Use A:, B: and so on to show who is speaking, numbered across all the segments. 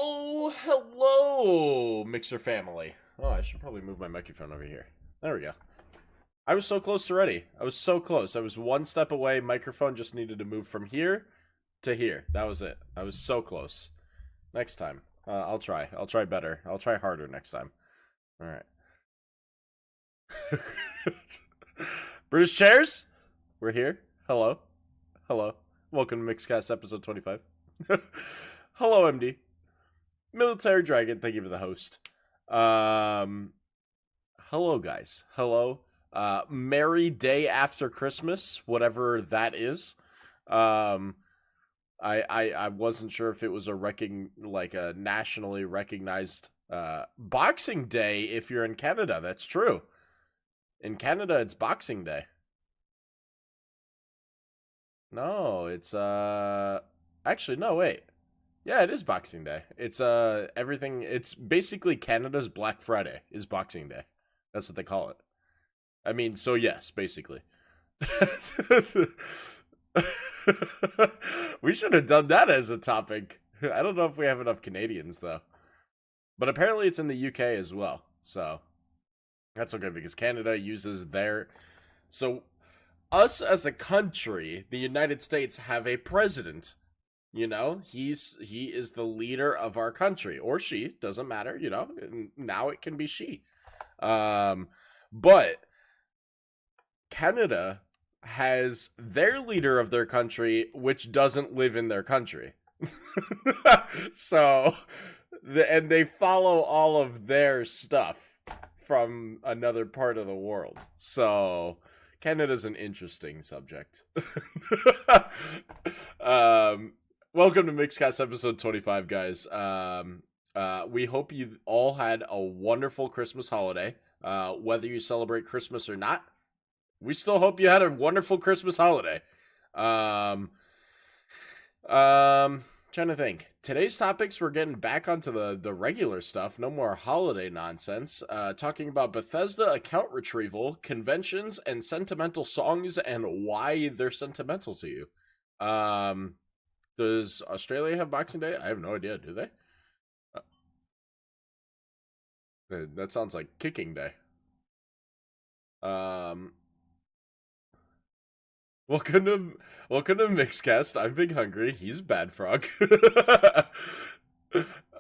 A: Oh, hello, Mixer family. Oh, I should probably move my microphone over here. There we go. I was so close already. I was so close. I was one step away. Microphone just needed to move from here to here. That was it. I was so close. Next time. I'll try. I'll try better. I'll try harder next time. All right. British chairs? We're here. Hello. Hello. Welcome to Mixcast episode 25. Hello, MD. Military Dragon, thank you for the host. Hello, guys. Hello. Merry day after Christmas, whatever that is. I wasn't sure if it was a nationally recognized Boxing Day if you're in Canada. That's true. In Canada, it's Boxing Day. No, it's actually no, wait. Yeah, it is Boxing Day. It's it's basically Canada's Black Friday is Boxing Day. That's what they call it. I mean, so yes, basically. We should have done that as a topic. I don't know if we have enough Canadians though. But apparently it's in the UK as well. So that's okay because Canada uses so us as a country, the United States have a president. You know, he is the leader of our country, or she, doesn't matter, you know, now it can be she. But Canada has their leader of their country, which doesn't live in their country. So, and they follow all of their stuff from another part of the world. So, Canada's an interesting subject. Welcome to Mixcast episode 25, guys. We hope you all had a wonderful Christmas holiday. Whether you celebrate Christmas or not, we still hope you had a wonderful Christmas holiday. Trying to think. Today's topics, we're getting back onto the regular stuff. No more holiday nonsense. Talking about Bethesda account retrieval, conventions, and sentimental songs, and why they're sentimental to you. Does Australia have Boxing Day? I have no idea. Do they? That sounds like Kicking Day. Welcome to Mixcast. I'm Big Hungry. He's Bad Frog.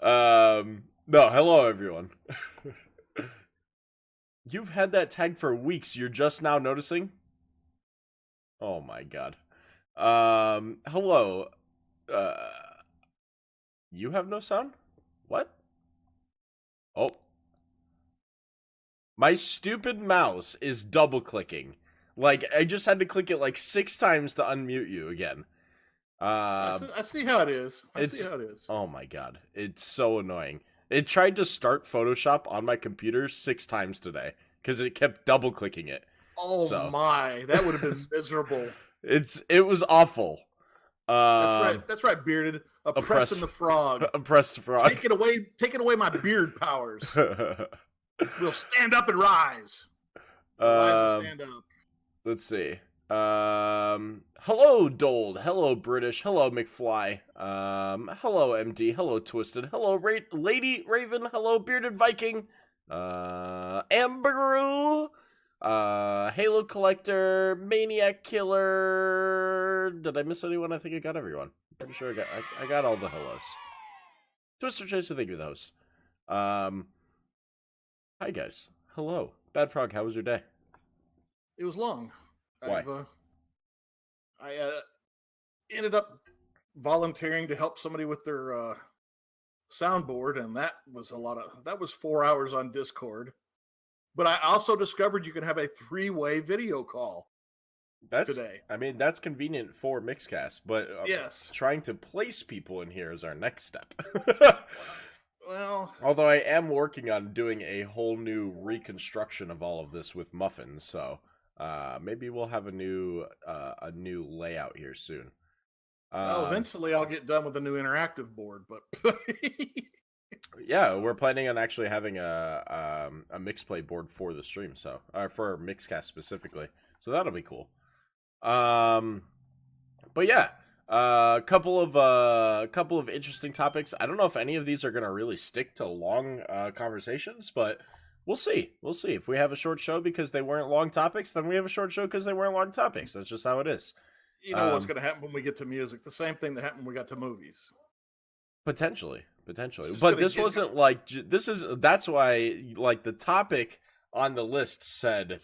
A: No, hello everyone. You've had that tag for weeks. You're just now noticing? Oh my god. Hello. You have no sound? What? Oh. My stupid mouse is double clicking. Like, I just had to click it like 6 times to unmute you again.
B: I see how it is.
A: Oh my god. It's so annoying. It tried to start Photoshop on my computer 6 times today because it kept double clicking it.
B: Oh my, that would have been miserable.
A: It was awful.
B: That's right, Bearded. Oppressing the frog.
A: Oppressed frog.
B: Taking away my beard powers. We'll stand up and rise. Rise and stand up.
A: Let's see. Hello, Dold. Hello, British. Hello, McFly. Hello, MD. Hello, Twisted. Hello, Lady Raven. Hello, Bearded Viking. Amberoo. Halo Collector. Maniac Killer. Did I miss anyone? I think I got everyone. Pretty sure I got all the hellos. Twister Chaser, thank you for the host. Hi, guys. Hello. Bad Frog, how was your day?
B: It was long.
A: Why?
B: I ended up volunteering to help somebody with their soundboard, and that was 4 hours on Discord. But I also discovered you can have a 3-way video call today.
A: I mean, that's convenient for Mixcast, but
B: yes,
A: trying to place people in here is our next step.
B: Well,
A: although I am working on doing a whole new reconstruction of all of this with muffins, so maybe we'll have a new layout here soon.
B: Eventually I'll get done with a new interactive board, but
A: yeah, we're planning on actually having a mixplay board for the stream, so for Mixcast specifically. So that'll be cool. But yeah, Couple of interesting topics. I don't know if any of these are gonna really stick to long conversations, but we'll see. We'll see. If we have a short show because they weren't long topics, then we have a short show because they weren't long topics. That's just how it is.
B: You know what's going to happen when we get to music? The same thing that happened when we got to movies.
A: Potentially. But this wasn't like that's why like the topic on the list said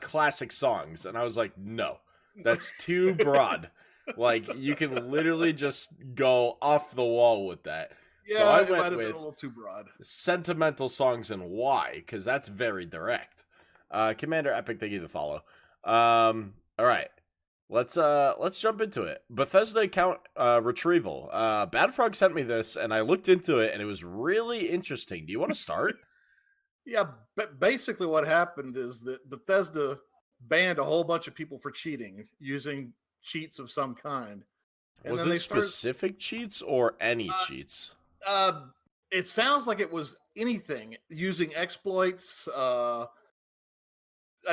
A: classic songs, and I was like, no, that's too broad. Like, you can literally just go off the wall with that.
B: Yeah,
A: so I
B: it might
A: went
B: have
A: with
B: been a little too broad.
A: Sentimental Songs and Why, because that's very direct. Commander Epic, thank you to follow. All right. Let's jump into it. Bethesda account retrieval. Bad Frog sent me this, and I looked into it, and it was really interesting. Do you want to start?
B: Yeah, but basically what happened is that Bethesda banned a whole bunch of people for cheating using cheats of some kind.
A: And was it specific cheats or any cheats?
B: It sounds like it was anything using exploits. A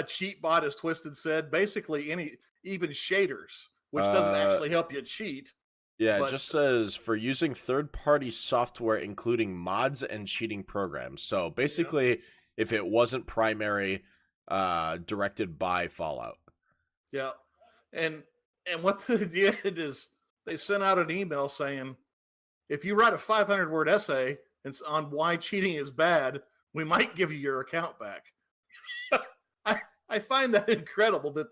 B: cheat bot, as Twisted said, basically even shaders, which doesn't actually help you cheat.
A: Yeah, it just says for using third-party software, including mods and cheating programs. So basically, if it wasn't primary directed by Fallout.
B: Yeah, and what they did is they sent out an email saying, if you write a 500-word essay on why cheating is bad, we might give you your account back. I find that incredible that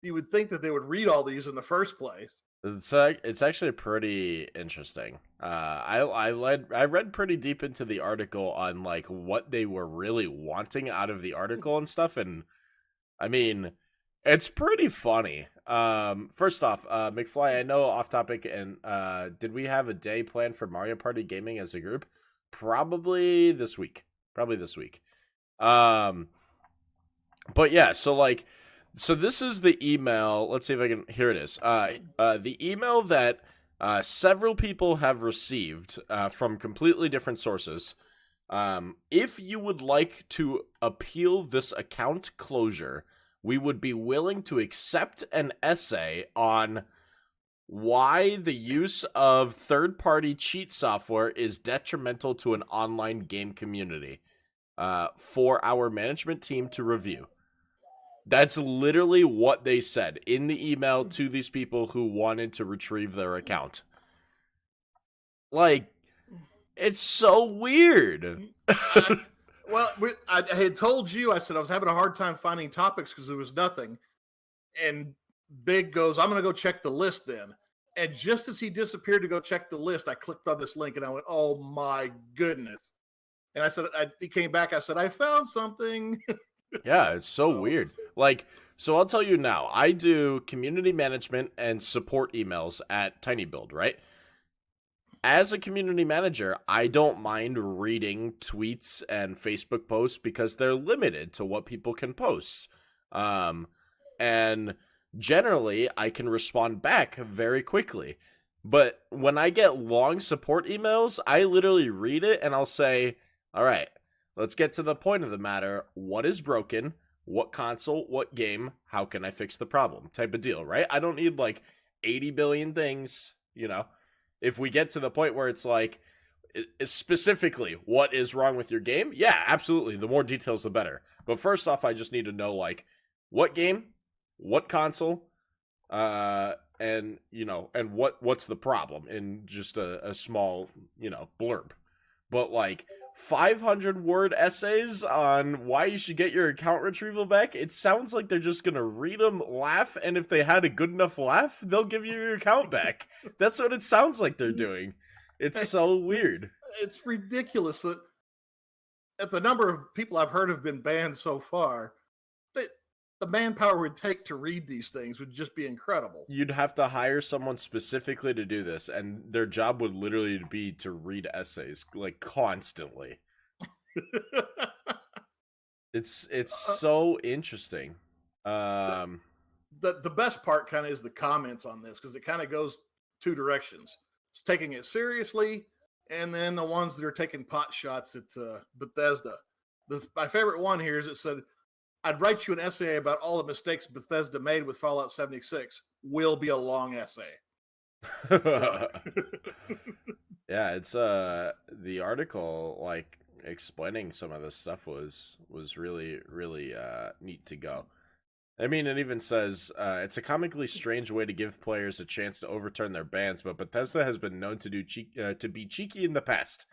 B: you would think that they would read all these in the first place.
A: It's actually pretty interesting. I read pretty deep into the article on like what they were really wanting out of the article and stuff, and I mean, it's pretty funny. First off, McFly, I know off topic, and did we have a day planned for Mario Party gaming as a group? Probably this week. But yeah, so this is the email. Let's see if I can. Here it is. The email that several people have received from completely different sources. If you would like to appeal this account closure, we would be willing to accept an essay on why the use of third-party cheat software is detrimental to an online game community for our management team to review. That's literally what they said in the email to these people who wanted to retrieve their account. Like, it's so weird.
B: Well, I had told you, I said I was having a hard time finding topics because there was nothing. And Big goes, I'm going to go check the list then. And just as he disappeared to go check the list, I clicked on this link and I went, oh my goodness. And I said, he came back, I said, I found something.
A: Yeah, it's so weird. Like, so I'll tell you now, I do community management and support emails at Tiny Build, right? As a community manager, I don't mind reading tweets and Facebook posts because they're limited to what people can post. And generally, I can respond back very quickly. But when I get long support emails, I literally read it and I'll say, all right, let's get to the point of the matter. What is broken? What console? What game? How can I fix the problem? Type of deal, right? I don't need like 80 billion things, you know? If we get to the point where it's like, specifically, what is wrong with your game? Yeah, absolutely. The more details, the better. But first off, I just need to know, like, what game, what console, and, you know, and what's the problem in just a small, you know, blurb. But, like, 500-word essays on why you should get your account retrieval back, it sounds like they're just going to read them, laugh, and if they had a good enough laugh, they'll give you your account back. That's what it sounds like they're doing. It's so weird.
B: It's ridiculous that at the number of people I've heard have been banned so far, that the manpower it would take to read these things would just be incredible.
A: You'd have to hire someone specifically to do this, and their job would literally be to read essays, like, constantly. It's so interesting.
B: The best part kind of is the comments on this, because it kind of goes two directions. It's taking it seriously, and then the ones that are taking pot shots at Bethesda. My favorite one here is it said, I'd write you an essay about all the mistakes Bethesda made with Fallout 76. Will be a long essay. So.
A: Yeah, it's the article like explaining some of this stuff was really neat to go. I mean, it even says it's a comically strange way to give players a chance to overturn their bans, but Bethesda has been known to to be cheeky in the past.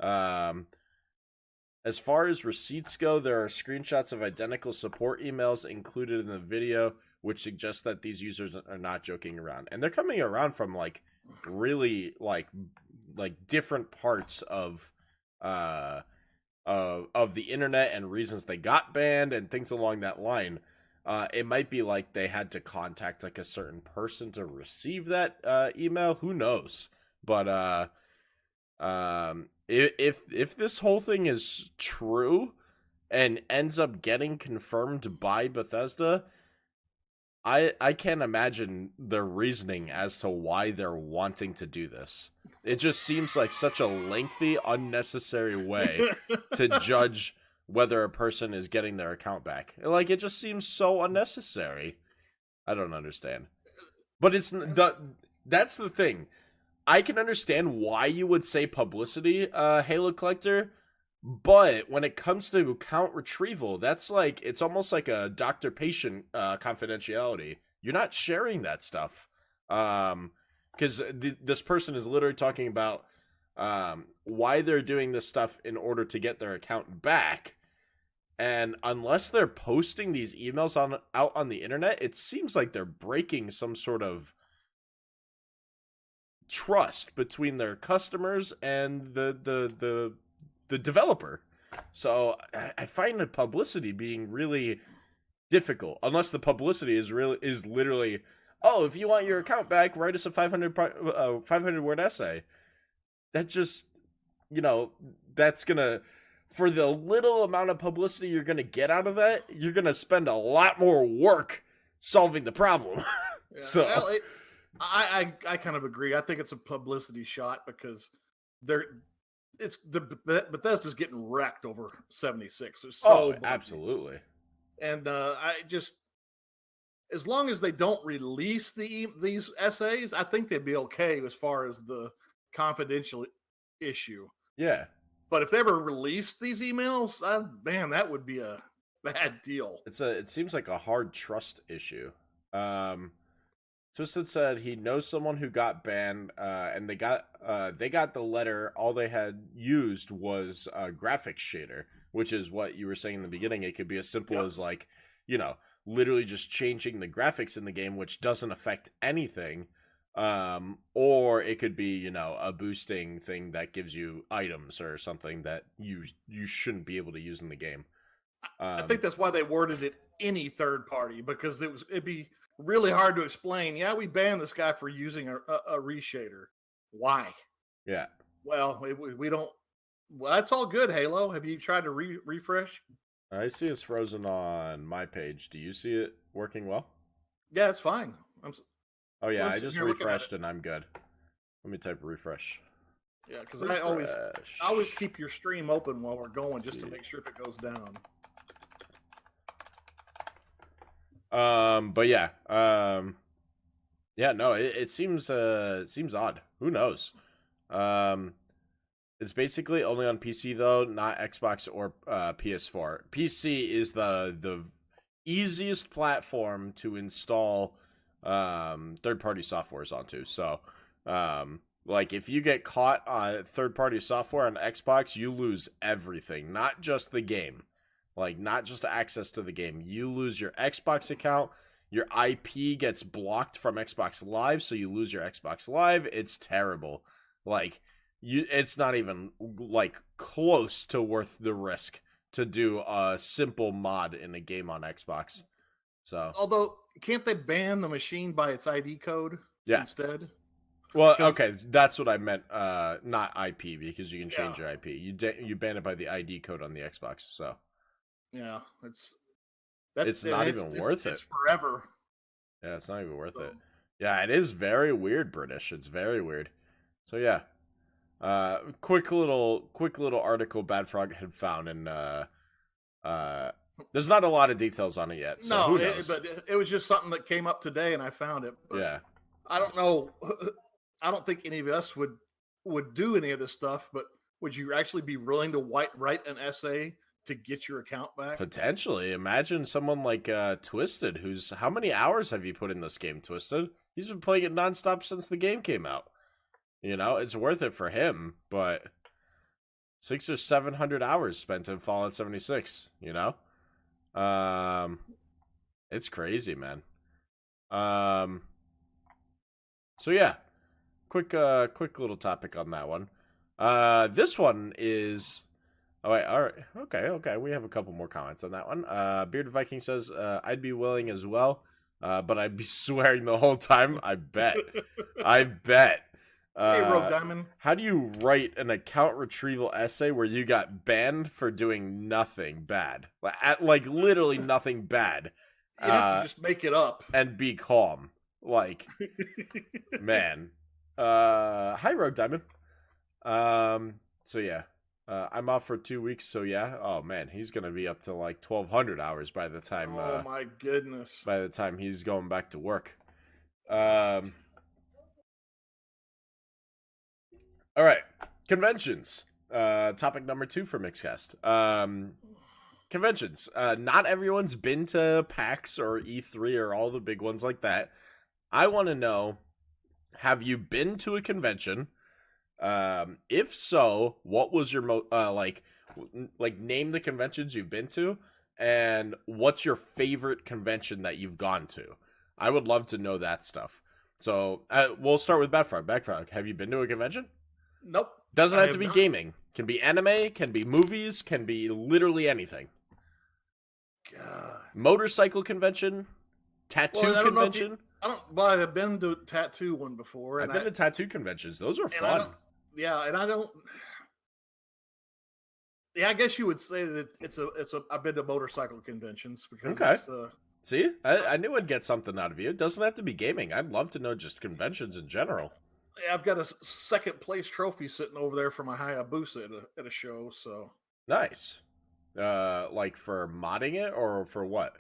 A: As far as receipts go, there are screenshots of identical support emails included in the video, which suggests that these users are not joking around, and they're coming around from like really like different parts of the internet and reasons they got banned and things along that line. It might be like they had to contact like a certain person to receive that email. Who knows? But if this whole thing is true and ends up getting confirmed by Bethesda, I can't imagine their reasoning as to why they're wanting to do this. It just seems like such a lengthy, unnecessary way to judge whether a person is getting their account back. Like, it just seems so unnecessary. I don't understand. But that's the thing. I can understand why you would say publicity, Halo Collector, but when it comes to account retrieval, that's like, it's almost like a doctor-patient confidentiality. You're not sharing that stuff. Because this person is literally talking about why they're doing this stuff in order to get their account back. And unless they're posting these emails out on the internet, it seems like they're breaking some sort of trust between their customers and the developer. So I find the publicity being really difficult, unless the publicity is literally, oh, if you want your account back, write us a 500 word essay. That just, that's gonna, for the little amount of publicity you're gonna get out of that, you're gonna spend a lot more work solving the problem.
B: Yeah,
A: So
B: well, I kind of agree. I think it's a publicity shot because Bethesda's getting wrecked over 76. It's so buggy.
A: Absolutely.
B: And I just, as long as they don't release these essays, I think they'd be okay as far as the confidential issue.
A: Yeah.
B: But if they ever released these emails, man, that would be a bad deal.
A: It seems like a hard trust issue. Twisted said he knows someone who got banned, and they got the letter. All they had used was a graphics shader, which is what you were saying in the beginning. It could be as simple as like, literally just changing the graphics in the game, which doesn't affect anything. Or it could be, a boosting thing that gives you items or something that you shouldn't be able to use in the game.
B: I think that's why they worded it any third party, because it'd be really hard to explain. Yeah, we banned this guy for using a reshader. Why?
A: Yeah.
B: Well, we don't. Well, that's all good, Halo. Have you tried to refresh?
A: I see it's frozen on my page. Do you see it working well?
B: Yeah, it's fine.
A: Oh yeah, I just refreshed and I'm good. Let me type refresh.
B: Yeah, because I always keep your stream open while we're going just to make sure if it goes down.
A: But yeah, no, it seems odd. Who knows? It's basically only on PC though, not Xbox or PS4. PC is the easiest platform to install third-party softwares onto. So, like if you get caught on third-party software on Xbox, you lose everything, not just the game. Like, not just access to the game. You lose your Xbox account. Your IP gets blocked from Xbox Live, so you lose your Xbox Live. It's terrible. Like, it's not even, like, close to worth the risk to do a simple mod in a game on Xbox. So,
B: although, can't they ban the machine by its ID code instead?
A: Well, okay, that's what I meant. Not IP, because you can change your IP. You ban it by the ID code on the Xbox, so...
B: Yeah, it's
A: not even worth it.
B: It's forever.
A: Yeah, it's not even worth it. Yeah, it is very weird, British. It's very weird. So yeah, quick little article Bad Frog had found, and there's not a lot of details on it yet. So who knows?
B: But it was just something that came up today, and I found it.
A: Yeah,
B: I don't know I don't think any of us would do any of this stuff, but would you actually be willing to write an essay to get your account back?
A: Potentially. Imagine someone like Twisted, who's... How many hours have you put in this game, Twisted? He's been playing it nonstop since the game came out. You know, it's worth it for him, but 600 or 700 hours spent in Fallout 76, you know? It's crazy, man. So yeah, quick little topic on that one. This one is... Oh, wait, all right. Okay. We have a couple more comments on that one. Bearded Viking says, I'd be willing as well, but I'd be swearing the whole time. I bet. I bet.
B: Hey, Rogue Diamond.
A: How do you write an account retrieval essay where you got banned for doing nothing bad? Like literally nothing bad.
B: You have to just make it up.
A: And be calm. Like, man. Hi, Rogue Diamond. So yeah. I'm off for 2 weeks, so yeah. Oh man, he's gonna be up to like 1,200 hours by the time.
B: Oh my goodness!
A: By the time he's going back to work. All right, conventions. Topic number 2 for Mixcast. Conventions. Not everyone's been to PAX or E3 or all the big ones like that. I want to know: have you been to a convention? If so, what was your like name the conventions you've been to, and what's your favorite convention that you've gone to? I would love to know that stuff. So we'll start with Backfrog. Backfrog, have you been to a convention?
B: Nope.
A: Doesn't have to be gaming. Can be anime. Can be movies. Can be literally anything.
B: God.
A: Motorcycle convention. Tattoo convention.
B: Well, I've been to a tattoo one before.
A: I've been to tattoo conventions. Those are fun.
B: I guess you would say that I've been to motorcycle conventions because
A: okay. See, I knew I'd get something out of you. It doesn't have to be gaming. I'd love to know just conventions in general.
B: I've got a second place trophy sitting over there for my Hayabusa at a show. So
A: nice. Like for modding it or for what?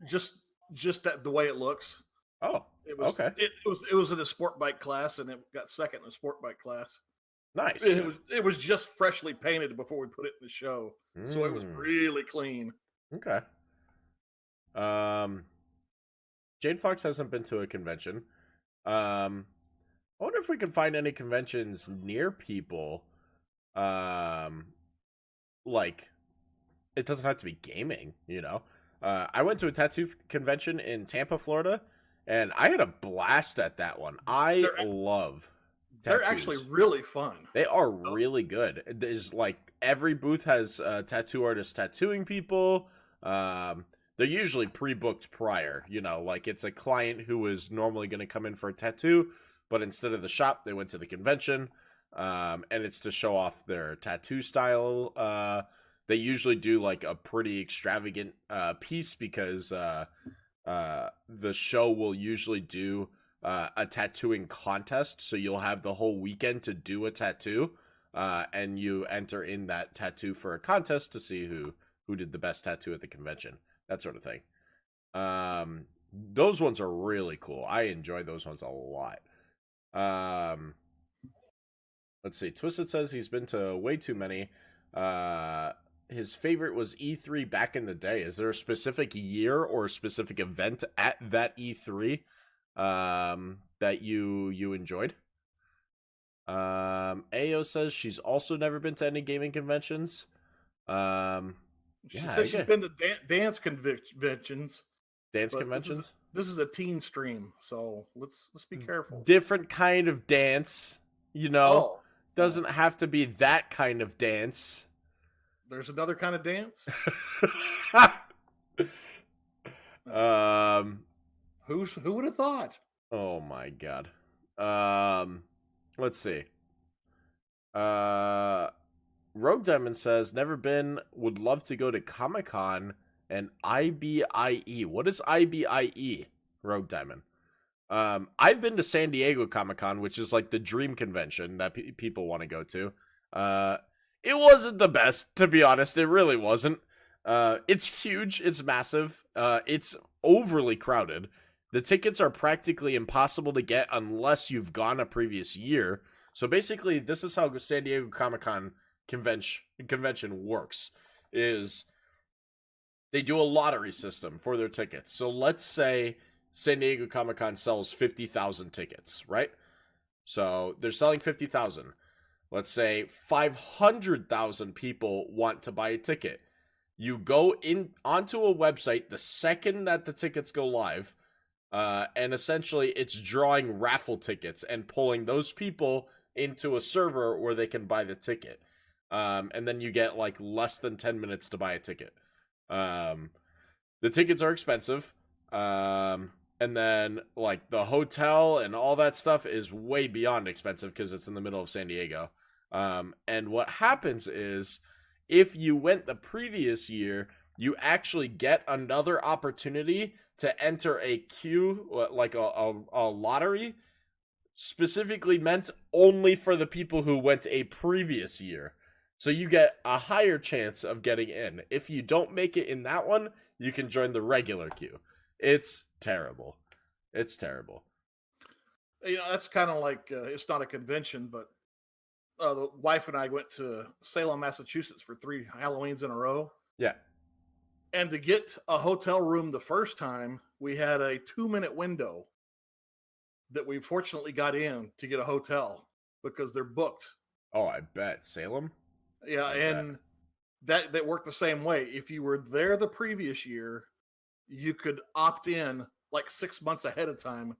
B: Just that the way it looks.
A: Oh, okay.
B: It was in a sport bike class, and it got second in a sport bike class.
A: Nice.
B: It was just freshly painted before we put it in the show, so it was really clean.
A: Okay. Jane Fox hasn't been to a convention. I wonder if we can find any conventions near people. Like, it doesn't have to be gaming, you know. I went to a tattoo convention in Tampa, Florida, and I had a blast at that one. I love tattoos.
B: They're actually really fun.
A: They are really good. There's like every booth has tattoo artists tattooing people. They're usually pre-booked prior, you know, like it's a client who was normally going to come in for a tattoo, but instead of the shop, they went to the convention, and it's to show off their tattoo style. They usually do like a pretty extravagant piece because the show will usually do a tattooing contest. So you'll have the whole weekend to do a tattoo, and you enter in that tattoo for a contest to see who did the best tattoo at the convention, that sort of thing. Those ones are really cool. I enjoy those ones a lot. Let's see. Twisted says he's been to way too many. His favorite was E3 back in the day. Is there a specific year or a specific event at that E3 that you enjoyed? Ao says she's also never been to any gaming conventions.
B: She says she's been to dance conventions.
A: Dance conventions?
B: This is a teen stream, so let's be careful.
A: Different kind of dance, you know. Doesn't have to be that kind of dance.
B: There's another kind of dance? Who would have thought?
A: Oh my god. Let's see. Rogue Diamond says never been, would love to go to Comic-Con and IBIE. What is IBIE? Rogue Diamond. I've been to San Diego Comic-Con, which is like the dream convention that people want to go to. It wasn't the best, to be honest. It really wasn't. It's huge. It's massive. It's overly crowded. The tickets are practically impossible to get unless you've gone a previous year. So basically, this is how San Diego Comic-Con convention works, is they do a lottery system for their tickets. So let's say San Diego Comic-Con sells 50,000 tickets, right? So they're selling 50,000. Let's say 500,000 people want to buy a ticket. You go in onto a website the second that the tickets go live, and essentially it's drawing raffle tickets and pulling those people into a server where they can buy the ticket. And then you get like less than 10 minutes to buy a ticket. The tickets are expensive. And then like the hotel and all that stuff is way beyond expensive because it's in the middle of San Diego. And what happens is if you went the previous year, you actually get another opportunity to enter a queue, like a lottery, specifically meant only for the people who went a previous year. So you get a higher chance of getting in. If you don't make it in that one, you can join the regular queue. It's terrible. It's terrible.
B: That's kind of like, it's not a convention, but the wife and I went to Salem, Massachusetts for 3 Halloweens in a row.
A: Yeah.
B: And to get a hotel room the first time, we had a 2-minute window that we fortunately got in to get a hotel because they're booked.
A: Oh, I bet. Salem?
B: Yeah, and that worked the same way. If you were there the previous year, you could opt in like 6 months ahead of time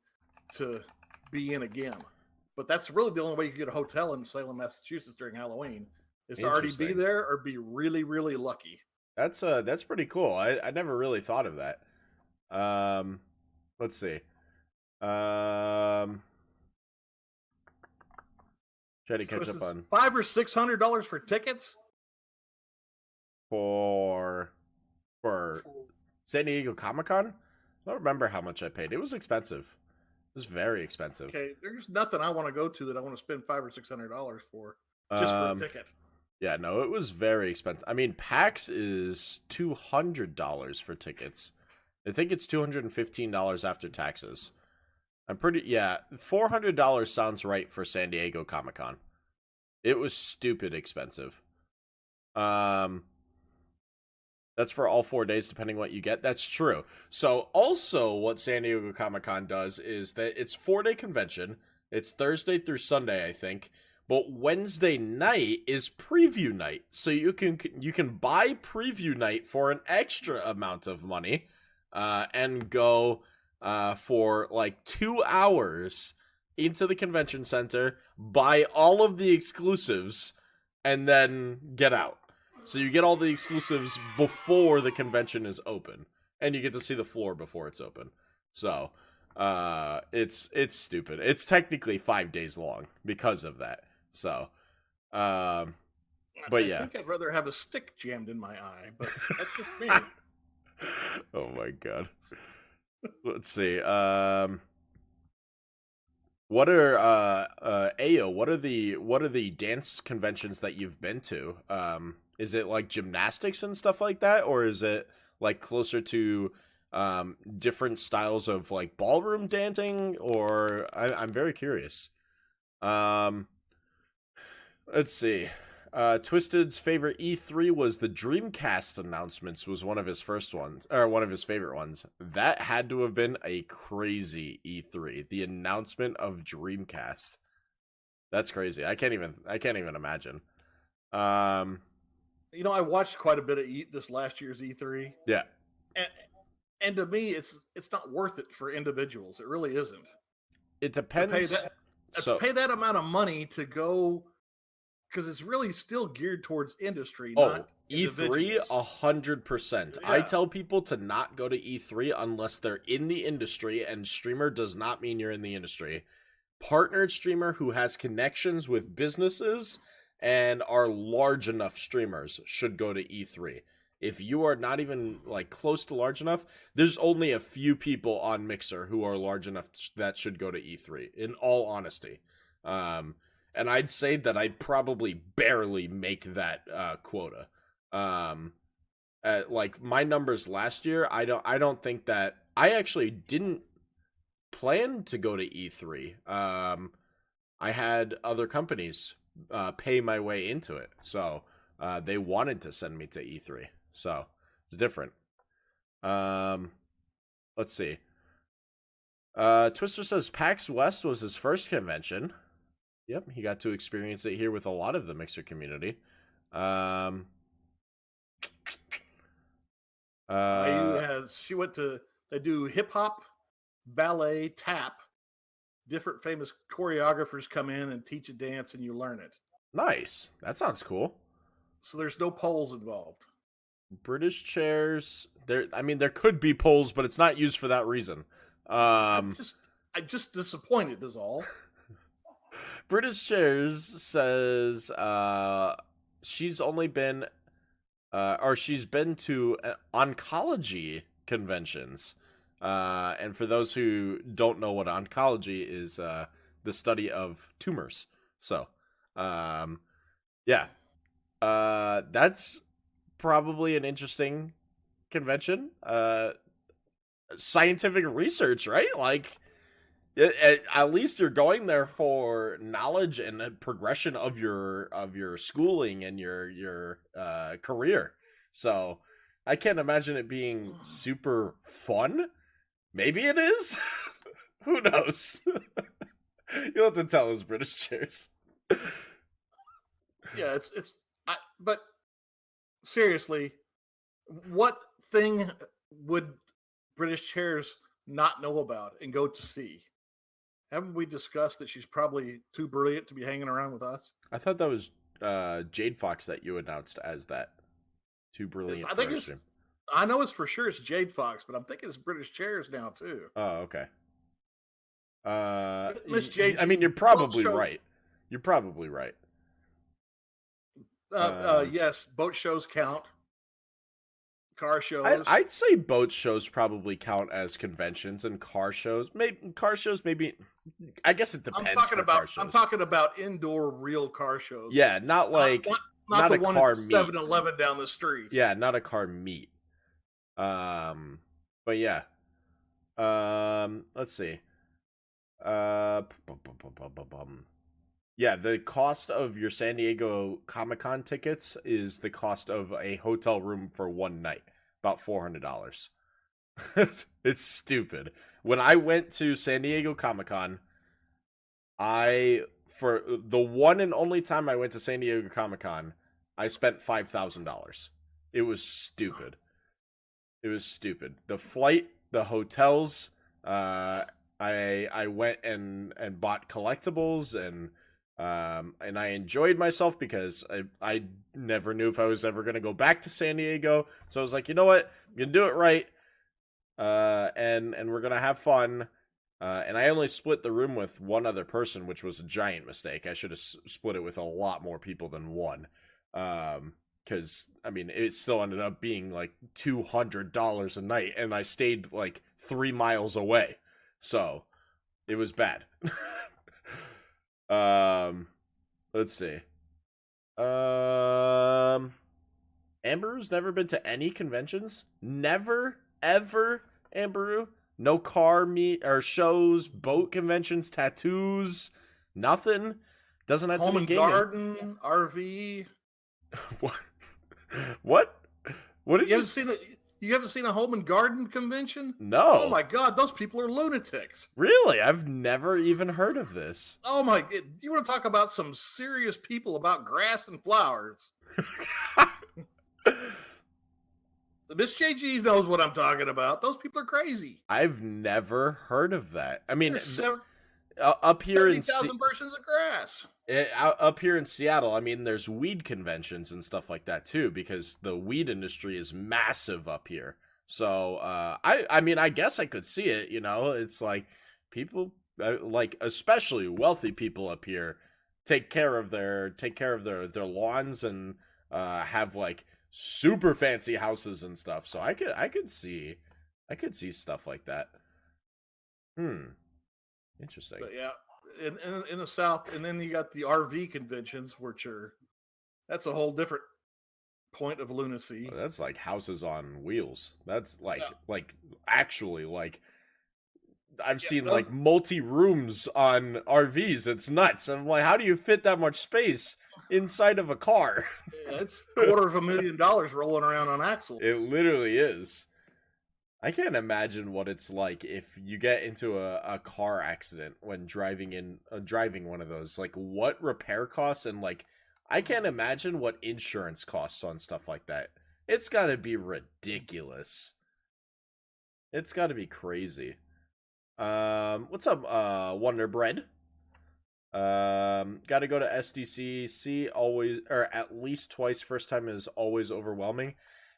B: to be in again. But that's really the only way you can get a hotel in Salem, Massachusetts during Halloween is to already be there or be really, really lucky.
A: That's pretty cool. I never really thought of that. Let's see. Try to catch up on
B: $500 or $600 for tickets
A: for San Diego Comic-Con. I don't remember how much I paid. It was expensive. It was very expensive.
B: Okay, there's nothing I want to go to that I want to spend $500 or $600 for just for a ticket.
A: Yeah, no, it was very expensive. I mean, PAX is $200 for tickets. I think it's $215 after taxes. $400 sounds right for San Diego Comic-Con. It was stupid expensive. That's for all 4 days, depending what you get. That's true. So also what San Diego Comic-Con does is that it's 4-day convention. It's Thursday through Sunday, I think. But Wednesday night is preview night. So you can buy preview night for an extra amount of money and go for like 2 hours into the convention center, buy all of the exclusives, and then get out. So you get all the exclusives before the convention is open, and you get to see the floor before it's open. So it's stupid. It's technically 5 days long because of that. So, but yeah.
B: I think I'd rather have a stick jammed in my eye, but that's just me.
A: Oh my god. Let's see. What are Ayo? What are the dance conventions that you've been to? Is it like gymnastics and stuff like that, or is it like closer to different styles of like ballroom dancing? Or I'm very curious. Let's see. Twisted's favorite E3 was the Dreamcast announcements, was one of his first ones, or one of his favorite ones. That had to have been a crazy E3. The announcement of Dreamcast. That's crazy. I can't even imagine.
B: I watched quite a bit of this last year's E3.
A: Yeah.
B: And to me, it's not worth it for individuals. It really isn't.
A: It depends.
B: To pay that amount of money to go, because it's really still geared towards industry. Not
A: E3, 100%.
B: Yeah.
A: I tell people to not go to E3 unless they're in the industry, and streamer does not mean you're in the industry. Partnered streamer who has connections with businesses and are large enough streamers should go to E3. If you are not even like close to large enough, there's only a few people on Mixer who are large enough that should go to E3, in all honesty. And I'd say that I'd probably barely make that quota. Like my numbers last year, I don't think that I actually didn't planned to go to E3. I had other companies pay my way into it, so they wanted to send me to E3. So it's different. Let's see. Twister says PAX West was his first convention. Yep, he got to experience it here with a lot of the Mixer community.
B: She went to, they do hip hop, ballet, tap. Different famous choreographers come in and teach a dance, and you learn it.
A: Nice. That sounds cool.
B: So there's no poles involved.
A: British chairs. There could be poles, but it's not used for that reason.
B: I'm just disappointed is all.
A: British Chairs says she's only been she's been to oncology conventions. And for those who don't know what oncology is, the study of tumors. So, yeah. That's probably an interesting convention. Scientific research, right? Like, at least you're going there for knowledge and progression of your schooling and your career. So I can't imagine it being super fun. Maybe it is. Who knows? You'll have to tell us, British Chairs.
B: Yeah, but seriously, what thing would British Chairs not know about and go to see? Haven't we discussed that she's probably too brilliant to be hanging around with us?
A: I thought that was Jade Fox that you announced as that. Too brilliant.
B: I know it's for sure it's Jade Fox, but I'm thinking it's British Chairs now too.
A: Oh, okay.
B: Miss Jade.
A: You're probably right. You're probably right.
B: Yes, boat shows count. Car shows.
A: I'd say boat shows probably count as conventions, and car shows maybe. I guess it depends.
B: I'm talking about indoor real car shows.
A: Yeah, not like not
B: the
A: a
B: one
A: car
B: at
A: meet.
B: 7-Eleven down the street.
A: Yeah, not a car meet. But yeah. Let's see. Yeah, the cost of your San Diego Comic-Con tickets is the cost of a hotel room for one night. About $400. It's stupid. When I went to San Diego Comic-Con, for the one and only time I went to San Diego Comic-Con, I spent $5,000. It was stupid. The flight, the hotels, I went and bought collectibles and I enjoyed myself because I never knew if I was ever gonna go back to San Diego. So I was like, you know what, I'm gonna do it right, and we're gonna have fun. And I only split the room with one other person, which was a giant mistake. I should have split it with a lot more people than one. Because it still ended up being like $200 a night, and I stayed like 3 miles away, so it was bad. Let's see. Amberu's never been to any conventions. Never, ever, Amberu. No car meet or shows, boat conventions, tattoos, nothing. Doesn't have
B: home
A: to be
B: and
A: gaming.
B: Garden, RV.
A: What? What did
B: you haven't seen a home and garden convention?
A: No.
B: Oh my God, those people are lunatics.
A: Really? I've never even heard of this.
B: Oh my! You want to talk about some serious people about grass and flowers? Miss JG knows what I'm talking about. Those people are crazy.
A: I've never heard of that. Up here in
B: 70,000 versions of grass.
A: Up here in Seattle, there's weed conventions and stuff like that too, because the weed industry is massive up here. So, I guess I could see it. It's like people, like especially wealthy people up here, take care of their lawns and have like super fancy houses and stuff. So I could see stuff like that. Interesting.
B: But yeah, in the South, and then you got the RV conventions, that's a whole different point of lunacy.
A: Oh, that's like houses on wheels. That's like actually like I've
B: Yeah,
A: seen like multi rooms on RVs. It's nuts. I'm like, how do you fit that much space inside of a car?
B: it's $250,000 rolling around on axles.
A: It literally is. I can't imagine what it's like if you get into a car accident when driving one of those. Like what repair costs and like I can't imagine what insurance costs on stuff like that. It's got to be ridiculous. It's got to be crazy. What's up, Wonder Bread? Got to go to SDC. See, always or at least twice. First time is always overwhelming.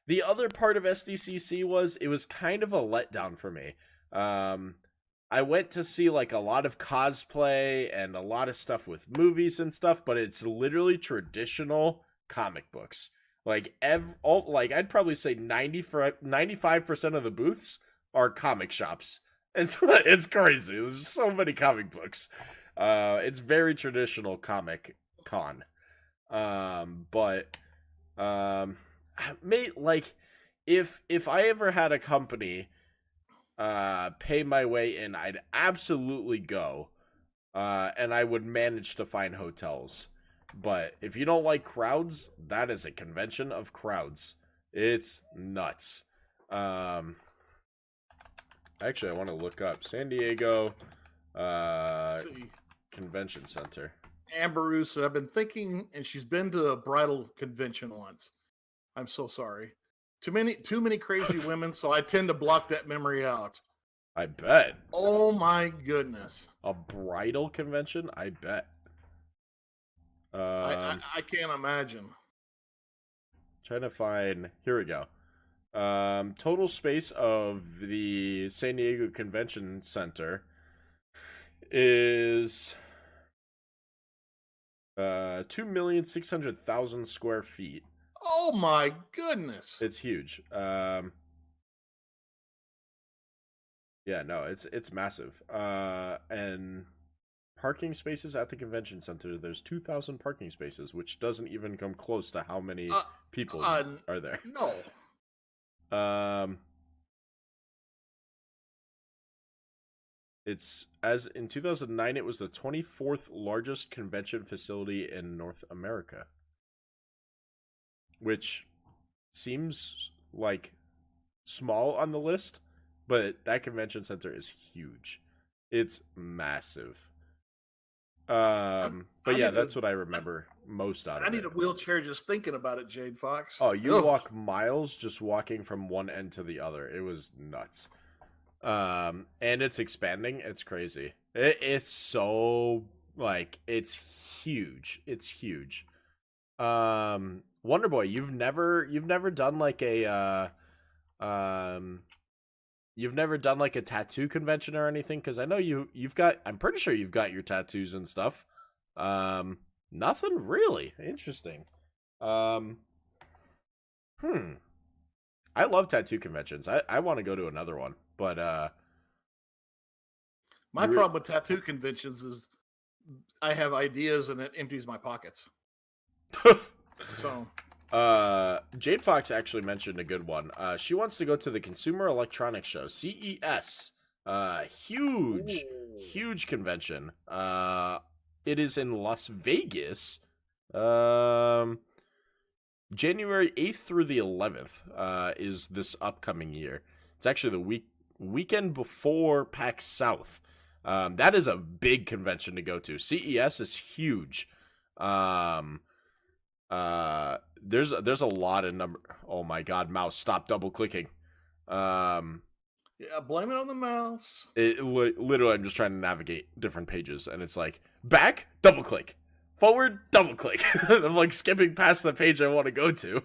A: The other part of SDCC was it was kind of a letdown for me. I went to see like a lot of cosplay and a lot of stuff with movies and stuff, but it's literally traditional comic books. Like like I'd probably say 95% of the booths are comic shops. It's crazy. There's so many comic books. It's very traditional comic con. But mate, like if I ever had a company pay my way in, I'd absolutely go. And I would manage to find hotels. But if you don't like crowds, that is a convention of crowds. It's nuts. Actually, I want to look up San Diego Convention Center.
B: Amber said, I've been thinking, and she's been to a bridal convention once. I'm so sorry. Too many crazy women, so I tend to block that memory out.
A: I bet.
B: Oh my goodness.
A: A bridal convention? I bet.
B: I can't imagine.
A: Trying to find. Here we go. Total space of the San Diego Convention Center is 2,600,000 square feet.
B: Oh my goodness.
A: It's huge. Yeah, no, it's massive. And parking spaces at the convention center, there's 2,000 parking spaces, which doesn't even come close to how many people are there.
B: No.
A: It's as in 2009, it was the 24th largest convention facility in North America, which seems like small on the list, but that convention center is huge. It's massive. But yeah, that's what I remember most out of it.
B: I need a wheelchair just thinking about it, Jade Fox.
A: Oh, you walk miles just walking from one end to the other. It was nuts. And it's expanding. It's crazy. It's so like it's huge. It's huge. Wonder Boy, you've never done like a you've never done like a tattoo convention or anything? Because I know you've got. I'm pretty sure you've got your tattoos and stuff. Nothing really interesting. I love tattoo conventions. I want to go to another one, but
B: my problem with tattoo conventions is I have ideas and it empties my pockets. So.
A: Jade Fox actually mentioned a good one. She wants to go to the Consumer Electronics Show, CES. Huge convention. It is in Las Vegas. January 8th through the 11th is this upcoming year. It's actually the weekend before PAX South. That is a big convention to go to. CES is huge. There's a lot of number. Oh my god, mouse, stop double clicking.
B: Yeah, blame it on the mouse.
A: Literally, I'm just trying to navigate different pages, and it's like back, double click, forward, double click. I'm like skipping past the page I want to go to.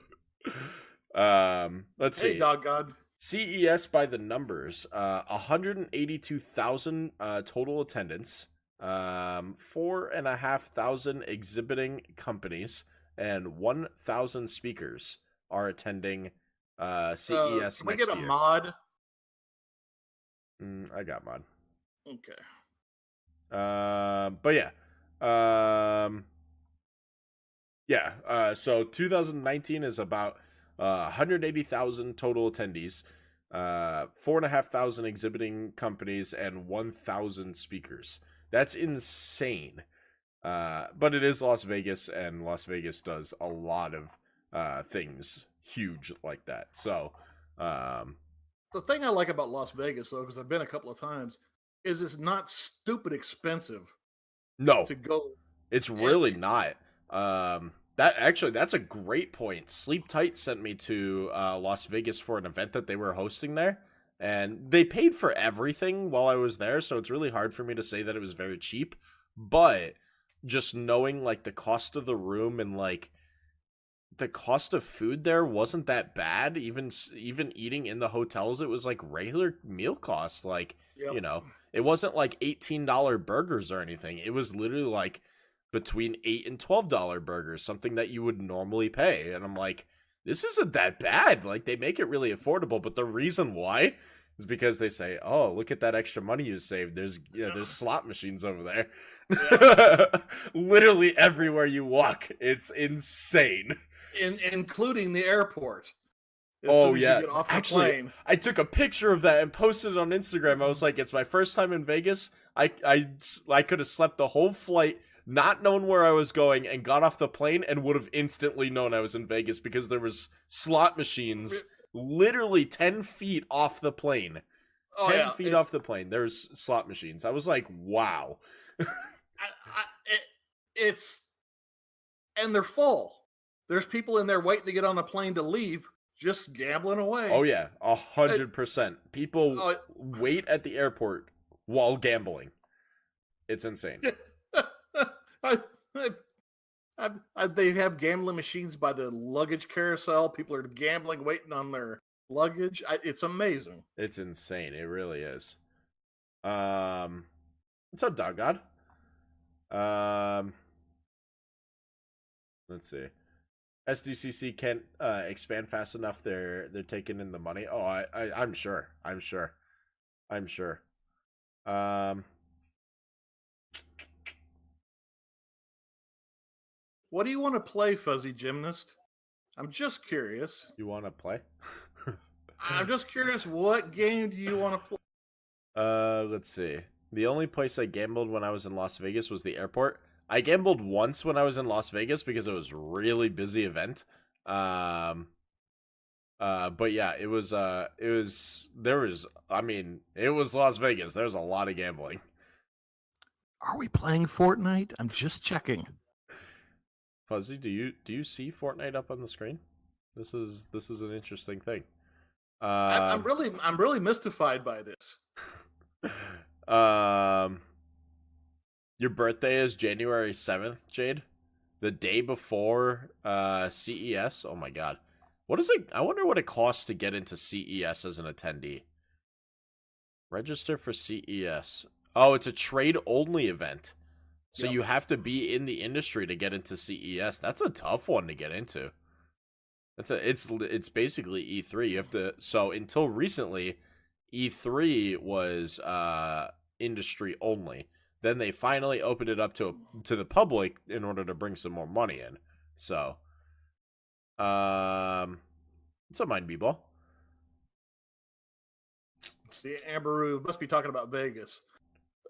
A: Let's see.
B: Hey, dog god.
A: CES by the numbers, 182,000 total attendance, 4,500 exhibiting companies, and 1,000 speakers are attending CES
B: can
A: next
B: we get a
A: year.
B: mod?
A: I got mod.
B: Okay.
A: But yeah. So 2019 is about 180,000 total attendees. 4,500 exhibiting companies and 1,000 speakers. That's insane. But it is Las Vegas, and Las Vegas does a lot of things huge like that. So,
B: The thing I like about Las Vegas, though, because I've been a couple of times, is it's not stupid expensive
A: no,
B: to go.
A: it's
B: And
A: really not. That's a great point. Sleep Tight sent me to Las Vegas for an event that they were hosting there, and they paid for everything while I was there, so it's really hard for me to say that it was very cheap. But just knowing like the cost of the room and like the cost of food there wasn't that bad. Even eating in the hotels, it was like regular meal cost. Like,
B: yep.
A: you know, it wasn't like $18 burgers or anything. It was literally like between $8 and $12 burgers, something that you would normally pay. And I'm like, this isn't that bad. Like, they make it really affordable. But the reason why is because they say, "Oh, look at that extra money you saved. There's slot machines over there."
B: Yep.
A: Literally everywhere you walk. It's insane.
B: Including the airport. As
A: Oh
B: soon as
A: yeah,
B: you get off the
A: actually,
B: plane.
A: I took a picture of that and posted it on Instagram. I was like, "It's my first time in Vegas. I could have slept the whole flight, not known where I was going, and got off the plane and would have instantly known I was in Vegas because there was slot machines literally 10 feet off the plane.
B: Oh
A: 10
B: yeah,
A: feet off the plane. There's slot machines. I was like, wow.
B: It's and they're full. There's people in there waiting to get on the plane to leave, just gambling away.
A: Oh yeah, 100%. People wait at the airport while gambling. It's insane.
B: They have gambling machines by the luggage carousel. People are gambling, waiting on their luggage. It's amazing.
A: It's insane. It really is. What's up, Dog God? Let's see. SDCC can't expand fast enough. They're taking in the money. Oh, I'm sure. I'm sure.
B: What do you want to play, Fuzzy Gymnast? I'm just curious.
A: You want to play?
B: I'm just curious. What game do you want to play?
A: Let's see. The only place I gambled when I was in Las Vegas was the airport. I gambled once when I was in Las Vegas because it was a really busy event. But yeah, it was Las Vegas. There's a lot of gambling.
B: Are we playing Fortnite? I'm just checking.
A: Fuzzy, do you see Fortnite up on the screen? This is an interesting thing.
B: I'm really mystified by this.
A: Your birthday is January 7th, Jade? The day before CES? Oh my god. What is it? I wonder what it costs to get into CES as an attendee. Register for CES. Oh, it's a trade-only event. So you have to be in the industry to get into CES. That's a tough one to get into. It's basically E3. You have to, so until recently, E3 was industry only. Then they finally opened it up to the public in order to bring some more money in. So, what's up, Mind B-Ball?
B: See, Amberu must be talking about Vegas.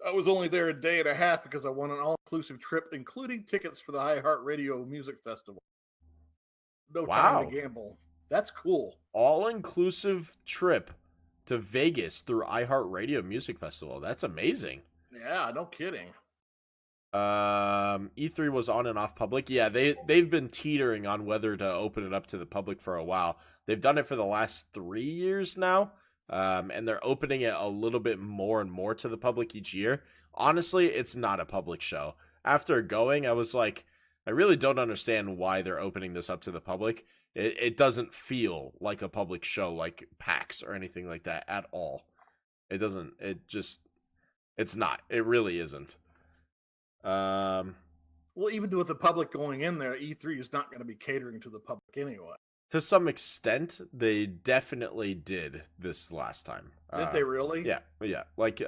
B: I was only there a day and a half because I won an all-inclusive trip, including tickets for the iHeartRadio Music Festival. No time to gamble. That's cool.
A: All-inclusive trip to Vegas through iHeartRadio Music Festival. That's amazing.
B: Yeah, no kidding.
A: E3 was on and off public. Yeah, they've been teetering on whether to open it up to the public for a while. They've done it for the last 3 years now. And they're opening it a little bit more and more to the public each year. Honestly, it's not a public show. After going, I was like, I really don't understand why they're opening this up to the public. It doesn't feel like a public show like PAX or anything like that at all. It doesn't. It's not. It really isn't.
B: Well, even with the public going in there, E3 is not going to be catering to the public anyway.
A: To some extent, they definitely did this last time.
B: Did they really?
A: Yeah. Like,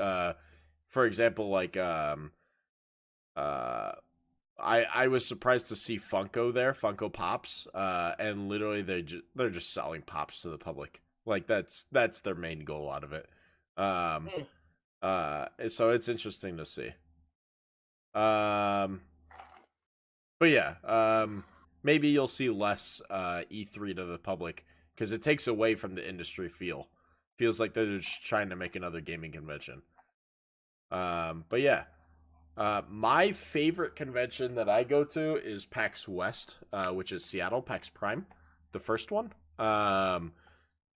A: for example, like, I was surprised to see Funko there, Funko Pops, and literally they're just selling pops to the public. Like that's their main goal out of it. Um,
B: Hmm.
A: so it's interesting to see. Um, but yeah, maybe you'll see less E3 to the public because it takes away from the industry feel. Feels like they're just trying to make another gaming convention. But yeah, my favorite convention that I go to is PAX West, which is Seattle, PAX Prime, the first one.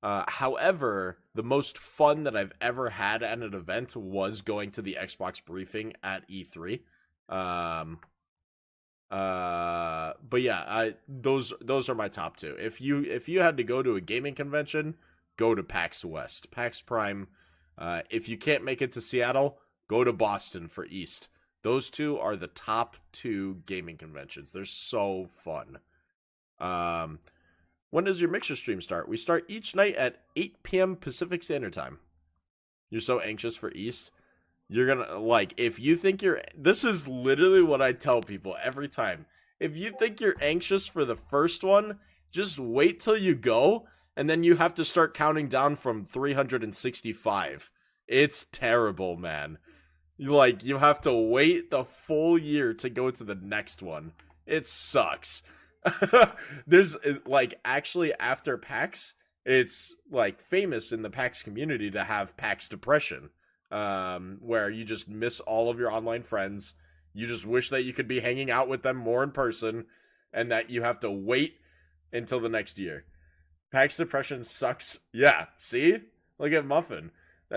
A: However, the most fun that I've ever had at an event was going to the Xbox briefing at E3. Um, but yeah, those are my top two. If you had to go to a gaming convention, go to PAX West, PAX Prime. If you can't make it to Seattle, go to Boston for East. Those two are the top two gaming conventions. They're so fun. Um, when does your mixer stream start? We start each night at 8 p.m. Pacific Standard Time. You're so anxious for East. You're gonna like if you think you're this is literally what I tell people every time. If you think you're anxious for the first one, just wait till you go and then you have to start counting down from 365. It's terrible, man. You have to wait the full year to go to the next one. It sucks. There's like actually after PAX, it's like famous in the PAX community to have PAX depression, where you just miss all of your online friends. You just wish that you could be hanging out with them more in person, and that you have to wait until the next year. PAX depression sucks. Yeah, see? Look at Muffin.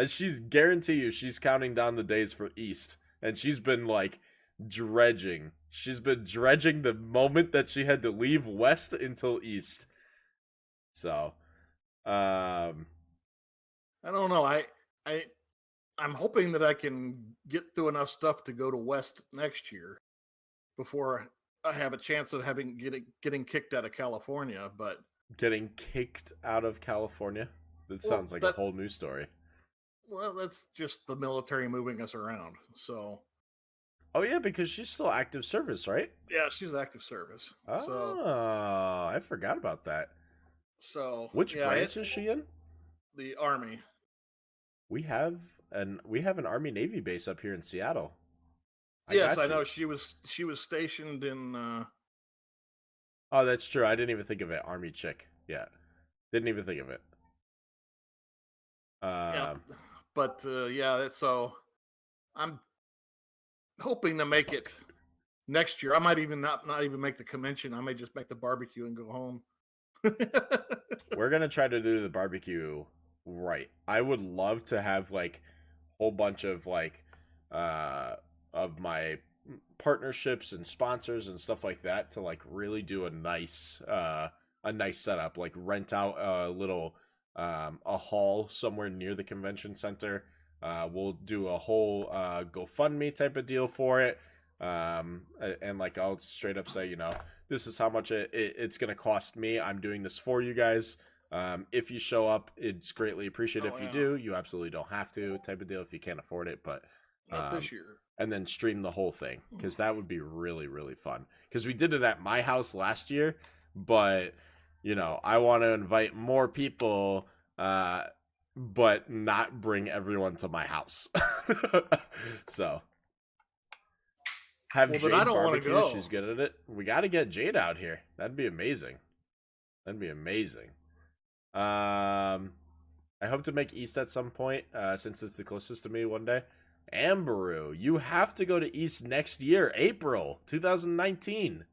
A: She's guarantee you she's counting down the days for East, and she's been like dredging. She's been dredging the moment that she had to leave West until East. So,
B: I don't know. I I'm hoping that I can get through enough stuff to go to West next year before I have a chance of getting kicked out of California. But
A: getting kicked out of California. That
B: well,
A: sounds like a
B: that
A: whole new story.
B: well, that's just the military moving us around. So
A: Oh yeah, because she's still active service, right?
B: yeah, she's active service.
A: Oh, I forgot about that.
B: So
A: Which
B: yeah,
A: branch
B: it's
A: is she in?
B: the army.
A: We have an Army Navy base up here in Seattle. I
B: Yes,
A: got
B: I
A: you.
B: know she was stationed in.
A: Oh, that's true. I didn't even think of it. Army chick. Yeah, didn't even think of it.
B: Yeah,
A: Uh,
B: but yeah, so I'm hoping to make it next year. I might even not even make the convention. I may just make the barbecue and go home.
A: we're gonna try to do the barbecue right. I would love to have like a whole bunch of like uh of my partnerships and sponsors and stuff like that to like really do a nice setup, like rent out a little a hall somewhere near the convention center. We'll do a whole GoFundMe type of deal for it. And like I'll straight up say, this is how much it's going to cost me. I'm doing this for you guys. If you show up, it's greatly appreciated.
B: Oh
A: If you
B: yeah,
A: do, you absolutely don't have to type of deal if you can't afford it. But
B: not
A: um,
B: this year.
A: and then stream the whole thing because that would be really really fun. Because we did it at my house last year, but I want to invite more people, but not bring everyone to my house. So have
B: Well, then I
A: Jade
B: don't want to
A: barbecue.
B: go.
A: She's good at it. We got to get Jade out here. That'd be amazing. That'd be amazing. I hope to make East at some point, since it's the closest to me one day. Amberu, you have to go to East next year, April 2019.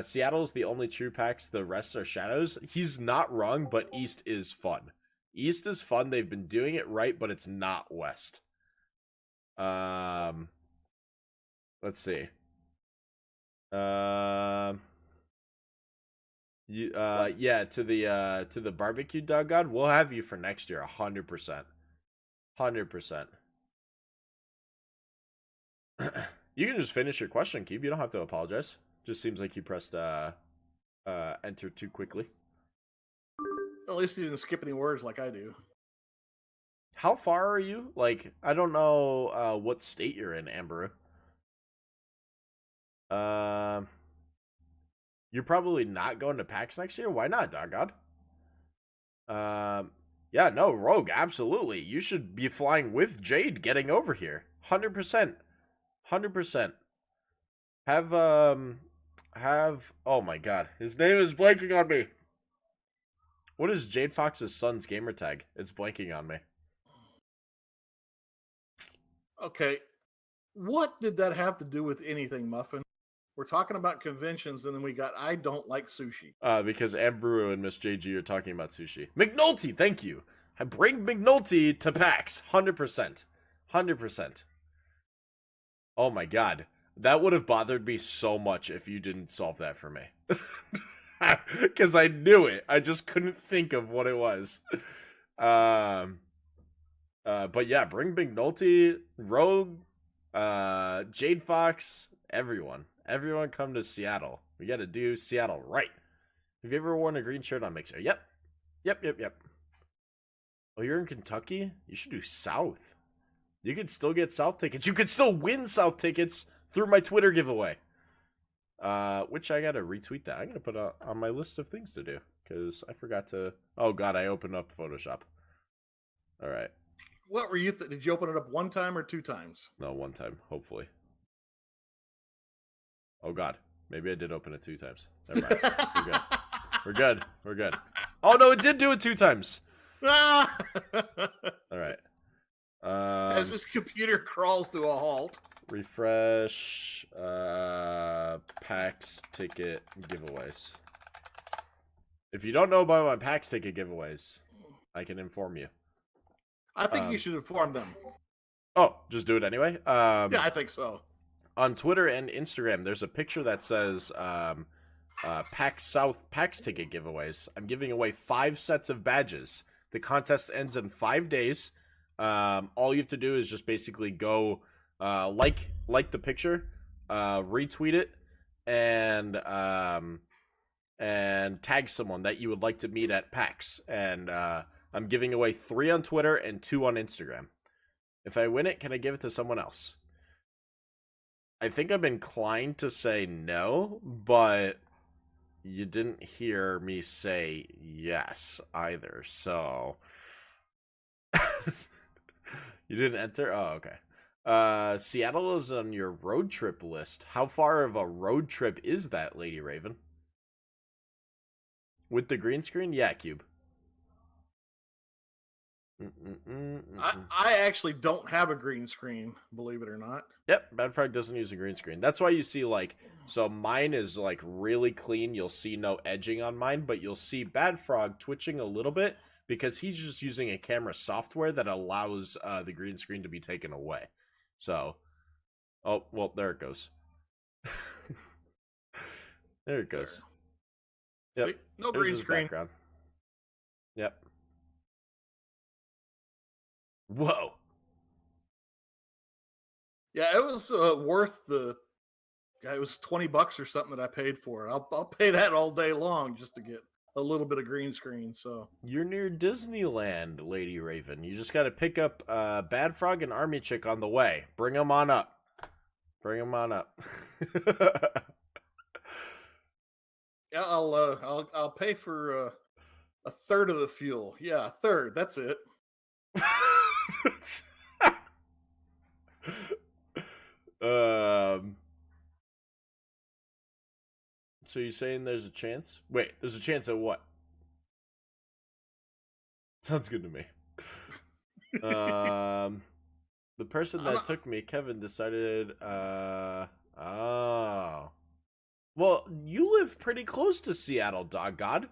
A: Seattle's the only true PAX. The rest are shadows. He's not wrong, but East is fun. East is fun. They've been doing it right, but it's not West. Let's see.
B: What?
A: Yeah, to the barbecue dog god. We'll have you for next year, 100%, 100%. You can just finish your question, Keeb. You don't have to apologize. Just seems like you pressed enter too quickly.
B: At least he didn't skip any words like I do.
A: How far are you? Like, I don't know what state you're in, Amber. Uh, you're probably not going to PAX next year. Why not, dog god? Yeah, no, Rogue, absolutely. You should be flying with Jade getting over here. 100%. 100%. Have oh my god. His name is blanking on me. What is Jade Fox's son's gamer tag? It's blanking on me.
B: Okay, what did that have to do with anything, Muffin? We're talking about conventions, and then we got I don't like sushi.
A: Because Ambrew and Miss JG are talking about sushi. McNulty, thank you. I bring McNulty to PAX. 100%. 100%. Oh my god. That would have bothered me so much if you didn't solve that for me. Because I knew it. I just couldn't think of what it was. But yeah, bring McNulty, Rogue, Jade Fox, everyone. Everyone come to Seattle. We gotta do Seattle right. Have you ever worn a green shirt on Mixer? Yep. Yep. Oh, you're in Kentucky? You should do South. You could still get South tickets. You could still win South tickets through my Twitter giveaway. Which I gotta retweet that. I'm gonna put on my list of things to do. Because I forgot to... Oh god, I opened up Photoshop. Alright.
B: What were you... Did you open it up one time or two times?
A: No, one time, hopefully. Oh god, maybe I did open it 2 times. Never mind. We're good. We're good. We're good. Oh no, it did do it 2 times. Alright.
B: As this computer crawls to a halt.
A: Refresh PAX ticket giveaways. If you don't know about my PAX ticket giveaways, I can inform you.
B: I think you should inform them.
A: Oh, just do it anyway?
B: Yeah, I think so.
A: On Twitter and Instagram, there's a picture that says PAX South PAX ticket giveaways. I'm giving away 5 sets of badges. The contest ends in 5 days. All you have to do is just basically go like the picture, retweet it, and tag someone that you would like to meet at PAX. And I'm giving away 3 on Twitter and 2 on Instagram. If I win it, can I give it to someone else? I think I'm inclined to say no, but you didn't hear me say yes either, so... You didn't enter? Oh, okay. Seattle is on your road trip list. How far of a road trip is that, Lady Raven? With the green screen? Yeah, Cube.
B: I actually don't have a green screen, believe it or not.
A: Yep, Bad Frog doesn't use a green screen. That's why you see, like, so mine is, like, really clean. You'll see no edging on mine, but you'll see Bad Frog twitching a little bit because he's just using a camera software that allows the green screen to be taken away. So, oh, well, there it goes. There it goes. Yep.
B: Sweet. No green screen.
A: Background. Yep. Whoa.
B: Yeah, it was worth the... It was $20 or something that I paid for it. I'll pay that all day long just to get a little bit of green screen. So
A: you're near Disneyland, Lady Raven. You just got to pick up Bad Frog and Army Chick on the way. Bring them on up. Bring them on up.
B: Yeah, I'll pay for a third of the fuel. Yeah, a third. That's it.
A: So you're saying there's a chance? Wait, there's a chance at what? Sounds good to me. The person that took me, Kevin, decided, oh. Well, you live pretty close to Seattle, Dog God.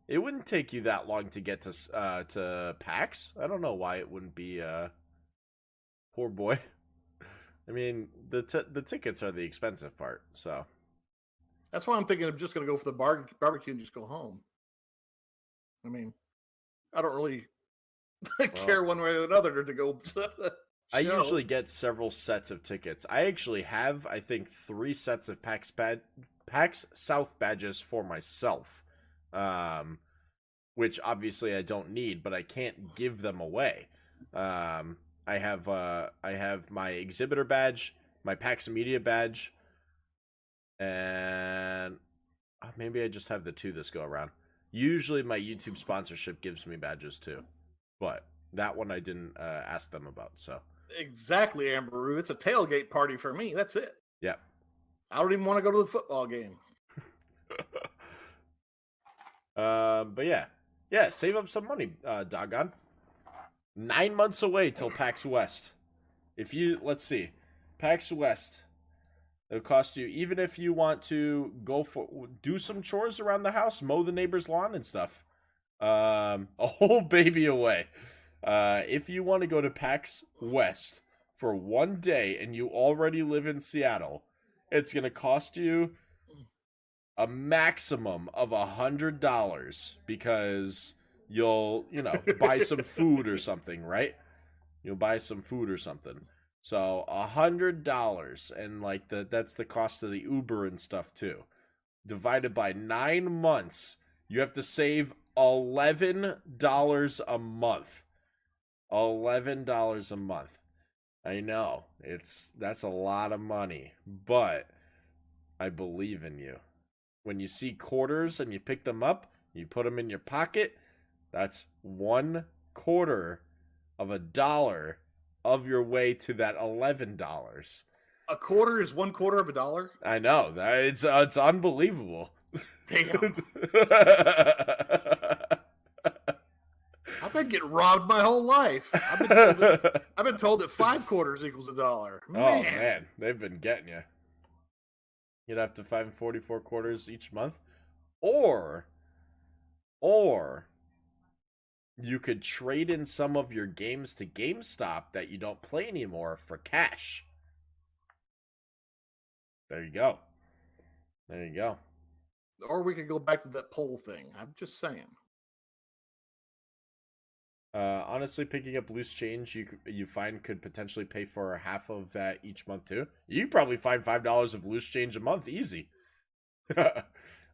A: It wouldn't take you that long to get to PAX. I don't know why it wouldn't be, poor boy. I mean, the tickets are the expensive part, so.
B: That's why I'm thinking I'm just going to go for the barbecue and just go home. I mean, I don't really care one way or another to go to the
A: I usually get several sets of tickets. I actually have, I think, 3 sets of PAX South badges for myself, which obviously I don't need, but I can't give them away. I have my exhibitor badge, my PAX Media badge, and maybe I just have the 2 this go around. Usually my YouTube sponsorship gives me badges too, but that one I didn't ask them about. So
B: Exactly, Amberu. It's a tailgate party for me. That's it.
A: yeah.
B: I don't even want to go to the football game.
A: But yeah, save up some money, doggone. 9 months away till PAX West. If you let's see, PAX West, it'll cost you, even if you want to do some chores around the house, mow the neighbor's lawn and stuff. A whole baby away. If you want to go to PAX West for 1 day and you already live in Seattle, it's gonna cost you a maximum of $100 because you'll, buy some food or something, right? You'll buy some food or something. So $100, and like that's the cost of the Uber and stuff too. Divided by 9 months, you have to save $11 a month. $11 a month. I know that's a lot of money, but I believe in you. When you see quarters and you pick them up, you put them in your pocket, that's 1/4 of a dollar of your way to that $11.
B: A quarter is 1/4 of a dollar?
A: I know. It's unbelievable.
B: Damn. I've been getting robbed my whole life. I've been told that 5 quarters equals a dollar. Man.
A: Oh, man. They've been getting you. You'd have to find 44 quarters each month. Or you could trade in some of your games to GameStop that you don't play anymore for cash. There you go. There you go.
B: Or we could go back to that poll thing. I'm just saying.
A: Honestly, picking up loose change you find could potentially pay for half of that each month too. You probably find $5 of loose change a month easy.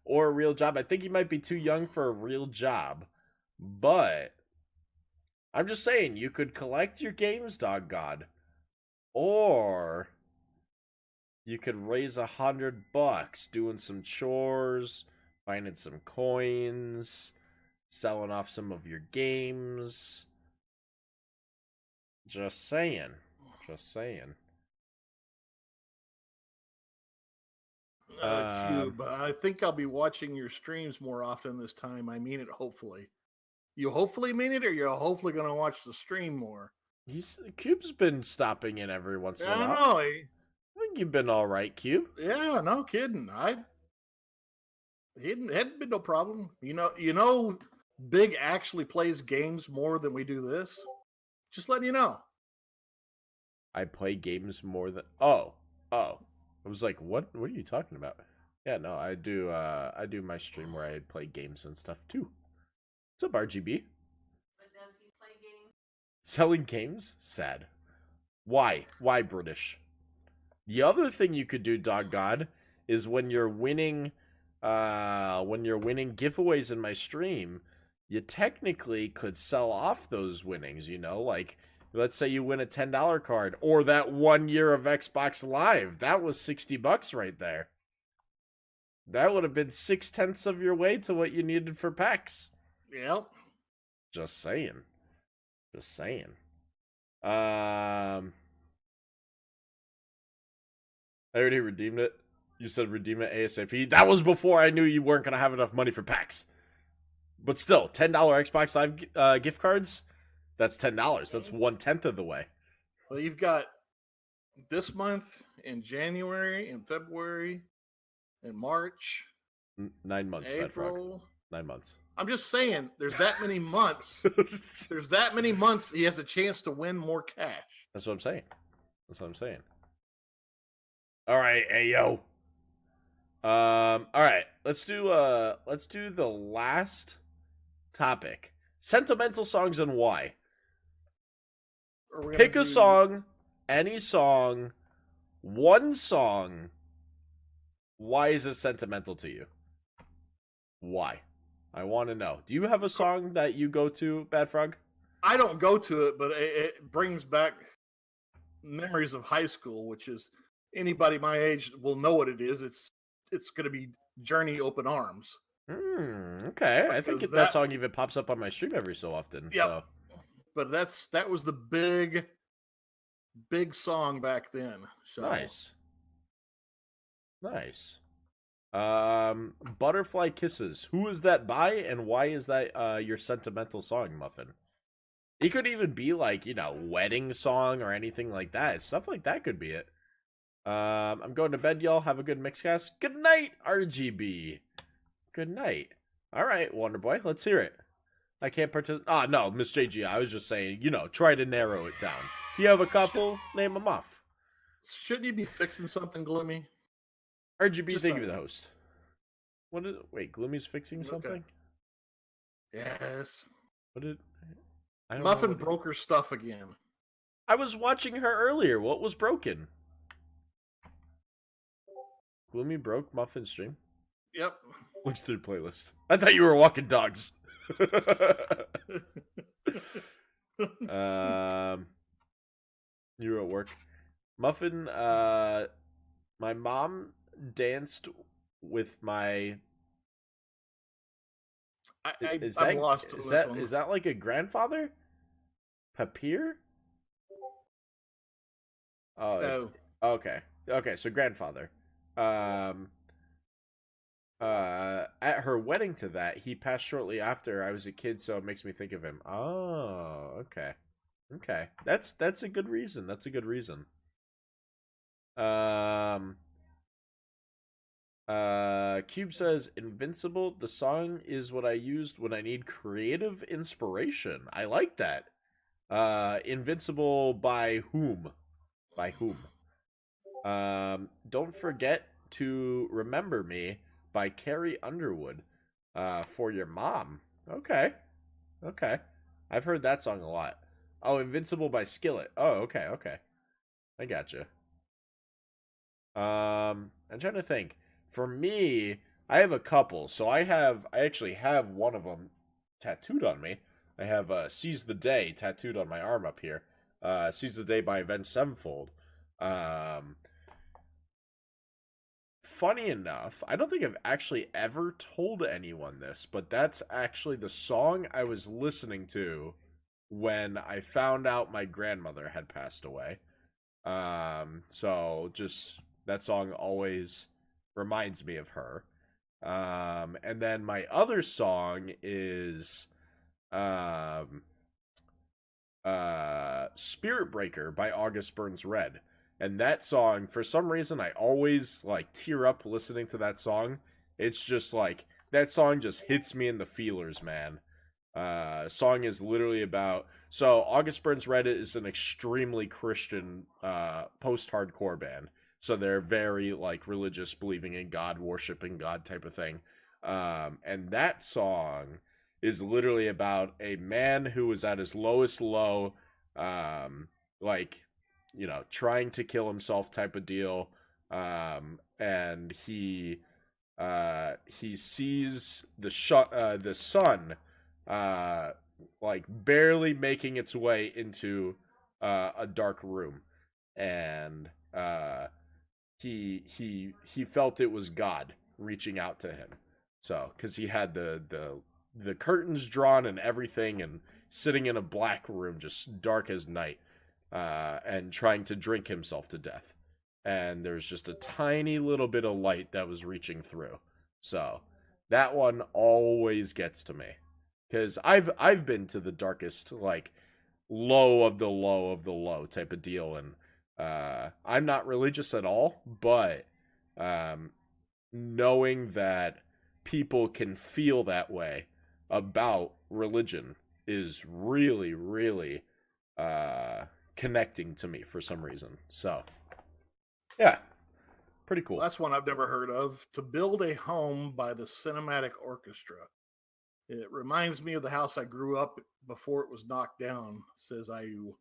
A: Or a real job. I think you might be too young for a real job, but I'm just saying you could collect your games, dog god, or you could raise $100 doing some chores, finding some coins, selling off some of your games. Just saying. Just saying.
B: Cube, I think I'll be watching your streams more often this time. I mean it, hopefully. You hopefully mean it, or you're hopefully going to watch the stream more?
A: Cube's been stopping in every once in a while.
B: I know.
A: I think you've been all right, Cube.
B: Yeah, no kidding. It hadn't been no problem. You know, Big actually plays games more than we do this. Just letting you know.
A: I play games more than I was like, what are you talking about? Yeah, no, I do my stream where I play games and stuff too. What's up, RGB?
C: But does he play games?
A: Selling games? Sad. Why British? The other thing you could do, dog god, is when you're winning giveaways in my stream, you technically could sell off those winnings, like let's say you win a $10 card or that 1 year of Xbox Live. That was $60 right there. That would have been 6/10 of your way to what you needed for PAX.
B: Yep.
A: Just saying. I already redeemed it. You said redeem it ASAP. That was before I knew you weren't going to have enough money for PAX. But still, $10 Xbox Live gift cards, that's $10. That's 1/10 of the way.
B: Well, you've got this month, in January, in February, in March.
A: 9 months,
B: April.
A: 9 months.
B: I'm just saying, there's that many months. There's that many months he has a chance to win more cash.
A: That's what I'm saying. All right, hey yo. All right, let's do the last topic. Sentimental songs and why. Pick a song, any song, one song. Why is it sentimental to you? Why? I want to know. Do you have a song that you go to, Bad Frog?
B: I don't go to it, but it brings back memories of high school, which is anybody my age will know what it is. It's going to be Journey Open Arms.
A: Okay. I think
B: Because
A: that song even pops up on my stream every so often.
B: Yep.
A: So
B: But that was the big song back then. So
A: nice. Nice. Butterfly Kisses. Who is that by, and why is that your sentimental song, Muffin? It could even be like, wedding song or anything like that. Stuff like that could be it. I'm going to bed, y'all. Have a good Mixcast. Good night, RGB. Good night. All right, Wonder Boy, let's hear it. I can't participate. Ah, no, Miss JG. I was just saying, try to narrow it down. If you have a couple, name them off.
B: shouldn't you be fixing something, Gloomy?
A: RGB,
B: Just
A: thank you
B: saying.
A: for the host. Wait, Gloomy's fixing something?
B: Yes.
A: What did... I don't
B: Muffin
A: know
B: broke her stuff again.
A: I was watching her earlier. What was broken? Gloomy broke Muffin's stream?
B: Yep.
A: Looks through the playlist. I thought you were walking dogs. You were at work. Muffin, my mom danced with my...
B: I'm lost.
A: Is that like a grandfather? Papier? Oh, okay. Okay, so grandfather. At her wedding to that, he passed shortly after I was a kid, so it makes me think of him. Oh, okay. Okay. That's a good reason. That's a good reason. Cube says Invincible, the song is what I used when I need creative inspiration. I like that. Invincible by whom? By whom? Don't forget to remember me by Carrie Underwood. For your mom. Okay. Okay. I've heard that song a lot. Oh, Invincible by Skillet. Oh, okay, okay. I gotcha. I'm trying to think. For me, I have a couple. So I actually have one of them tattooed on me. I have Seize the Day tattooed on my arm up here. Seize the Day by Avenged Sevenfold. Funny enough, I don't think I've actually ever told anyone this, but that's actually the song I was listening to when I found out my grandmother had passed away. So just that song always reminds me of her. And then my other song is Spirit Breaker by August Burns Red. And that song, for some reason, I always tear up listening to that song. It's just that song just hits me in the feelers, man. Song is literally about... So, August Burns Red is an extremely Christian post-hardcore band. So they're very religious, believing in God, worshiping God type of thing. And that song is literally about a man who was at his lowest low, trying to kill himself type of deal. And he sees the sun barely making its way into a dark room, and he felt it was God reaching out to him. So, because he had the curtains drawn and everything, and sitting in a black room, just dark as night, and trying to drink himself to death. And there's just a tiny little bit of light that was reaching through. So, that one always gets to me. Because I've been to the darkest, low of the low of the low type of deal, and I'm not religious at all, but knowing that people can feel that way about religion is really, really connecting to me for some reason. So, yeah, pretty cool.
B: That's one I've never heard of. To Build a Home by the Cinematic Orchestra. It reminds me of the house I grew up before it was knocked down, says IU.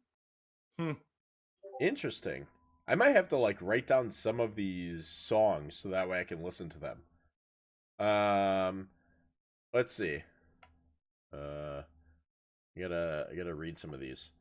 A: Interesting. I might have to write down some of these songs so that way I can listen to them. Let's see. I gotta read some of these.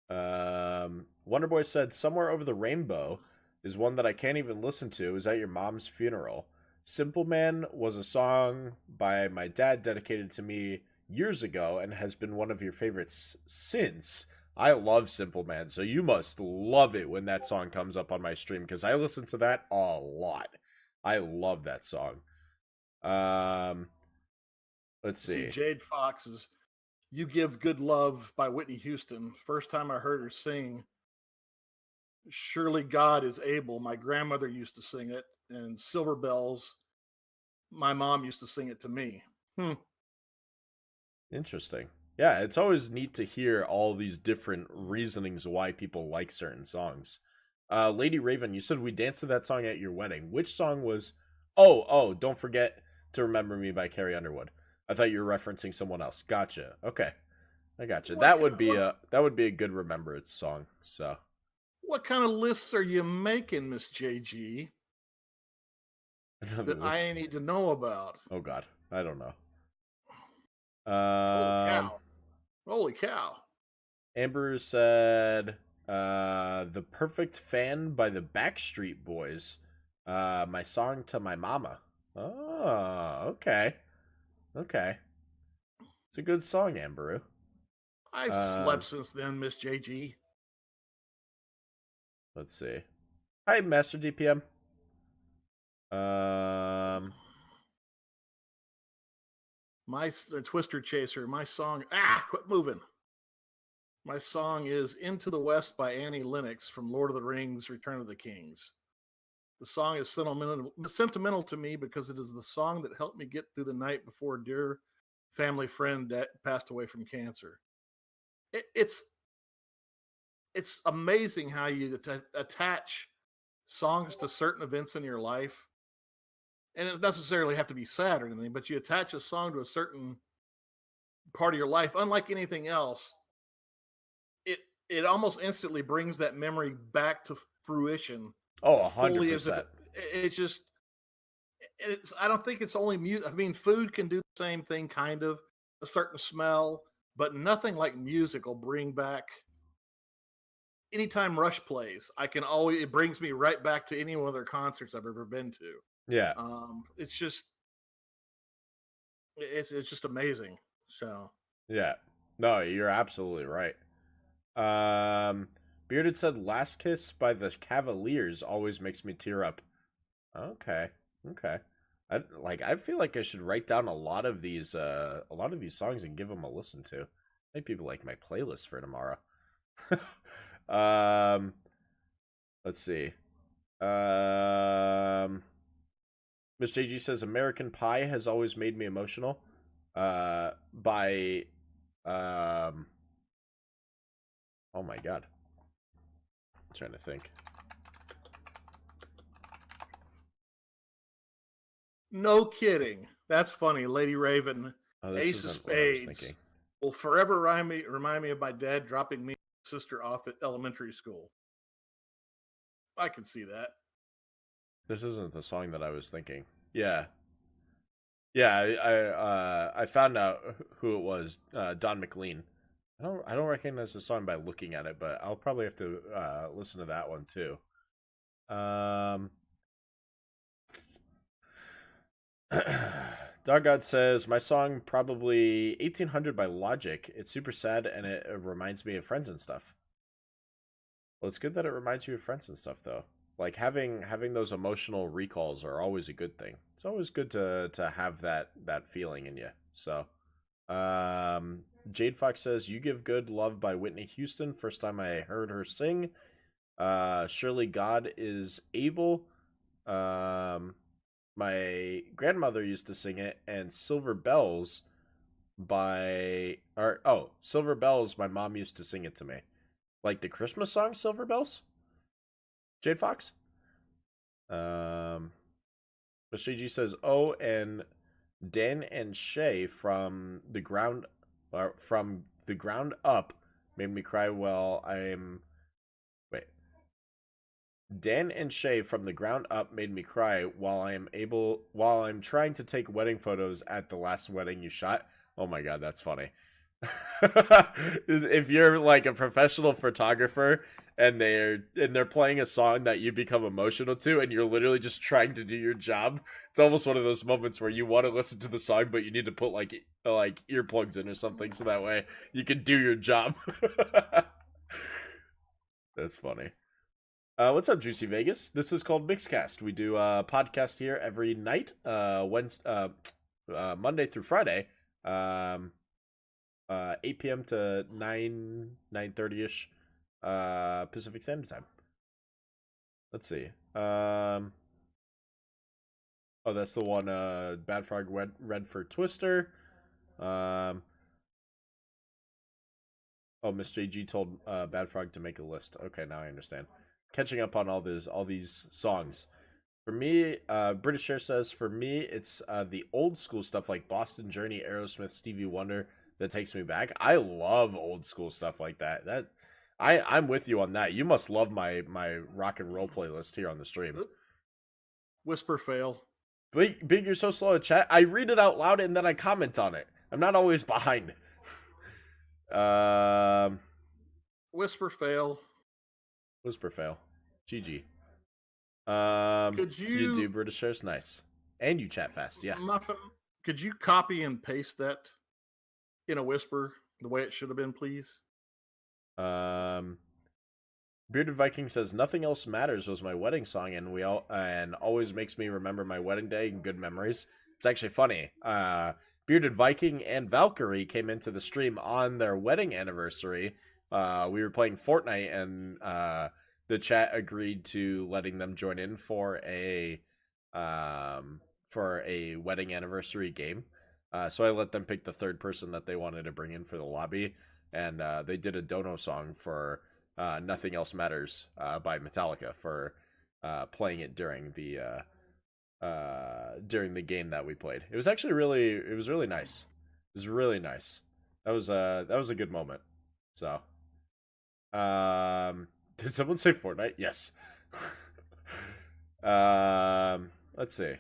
A: Wonderboy said Somewhere Over the Rainbow is one that I can't even listen to. Is at your mom's funeral. Simple Man was a song by my dad dedicated to me years ago and has been one of your favorites since. I love Simple Man, so you must love it when that song comes up on my stream because I listen to that a lot. I love that song. Let's see.
B: Jade Fox's "You Give Good Love" by Whitney Houston. First time I heard her sing, "Surely God is Able." My grandmother used to sing it, and "Silver Bells." My mom used to sing it to me.
A: Interesting. Yeah, it's always neat to hear all these different reasonings why people like certain songs. Lady Raven, you said we danced to that song at your wedding. Which song was? Oh, don't forget to remember me by Carrie Underwood. I thought you were referencing someone else. Gotcha. Okay, I gotcha. That would be a good remembrance song. So,
B: what kind of lists are you making, Miss JG?
A: Another
B: that
A: list.
B: I need to know about.
A: Oh God, I don't know.
B: Holy cow.
A: Amber said, "The Perfect Fan" by the Backstreet Boys. My song to my mama. Oh, okay. It's a good song, Amberu.
B: I've slept since then, Miss JG.
A: Let's see. Hi, Master DPM.
B: My Twister Chaser, my song. Quit moving. My song is "Into the West" by Annie Lennox from Lord of the Rings, Return of the Kings. The song is sentimental to me because it is the song that helped me get through the night before a dear family friend that passed away from cancer. It's amazing how you attach songs to certain events in your life. And it doesn't necessarily have to be sad or anything, but you attach a song to a certain part of your life, unlike anything else. It almost instantly brings that memory back to fruition.
A: Oh, 100%.
B: I don't think it's only music. I mean, food can do the same thing, kind of, a certain smell, but nothing like music will bring back. Anytime Rush plays, it brings me right back to any one of their concerts I've ever been to.
A: Yeah.
B: It's just amazing. So
A: yeah, no, you're absolutely right. Bearded said "Last Kiss" by the Cavaliers always makes me tear up. Okay. I feel like I should write down a lot of these songs and give them a listen to. Make people like my playlist for tomorrow. Let's see. Miss JG says "American Pie" has always made me emotional. By oh my God. I'm trying to think.
B: no kidding. That's funny. Lady Raven,
A: Oh, this
B: Ace of
A: isn't what I was
B: Spades
A: thinking.
B: will forever remind me of my dad dropping me and my sister off at elementary school. I can see that.
A: This isn't the song that I was thinking. Yeah. I found out who it was. Don McLean. I don't recognize the song by looking at it, but I'll probably have to listen to that one too. Dog God says my song probably 1800 by Logic. It's super sad and it reminds me of friends and stuff. Well, it's good that it reminds you of friends and stuff though. Like having those emotional recalls are always a good thing. It's always good to have that feeling in you. So, Jade Fox says "You Give Good Love" by Whitney Houston. First time I heard her sing. Surely God is Able. My grandmother used to sing it, and Silver Bells Silver Bells, my mom used to sing it to me. Like the Christmas song Silver Bells? Jade Fox? Miss JG says, "Oh, and Dan and Shay from the ground up made me cry Dan and Shay from the ground up made me cry while I'm trying to take wedding photos at the last wedding you shot." Oh my God, that's funny. If you're like a professional photographer and they're playing a song that you become emotional to and you're literally just trying to do your job, it's almost one of those moments where you want to listen to the song but you need to put like earplugs in or something so that way you can do your job. That's funny. What's up, Juicy Vegas? This is called Mixcast. We do a podcast here every night, Wednesday, Monday through Friday, 8 p.m. to 9:30ish, Pacific Standard Time. Let's see. Oh, that's the one. Bad Frog read for Twister. Oh, Miss JG told Bad Frog to make a list. Okay, now I understand. Catching up on all these songs. For me, British Share says, for me, it's the old school stuff like Boston Journey, Aerosmith, Stevie Wonder that takes me back. I love old school stuff like that. I'm with you on that. You must love my rock and roll playlist here on the stream.
B: Whisper fail.
A: Big, you're so slow at chat. I read it out loud and then I comment on it. I'm not always behind.
B: Whisper fail.
A: Whisper fail. GG.
B: Could
A: you do British Shares? Nice. And you chat fast, yeah.
B: Muffin, could you copy and paste that in a whisper the way it should have been, please?
A: Bearded Viking says, "Nothing Else Matters" was my wedding song, and always makes me remember my wedding day and good memories. It's actually funny. Bearded Viking and Valkyrie came into the stream on their wedding anniversary. We were playing Fortnite, and the chat agreed to letting them join in for a wedding anniversary game. So I let them pick the third person that they wanted to bring in for the lobby, and they did a Dono song for "Nothing Else Matters" by Metallica for playing it during the game that we played. It was actually really nice. It was really nice. That was a good moment. So, did someone say Fortnite? Yes. Let's see.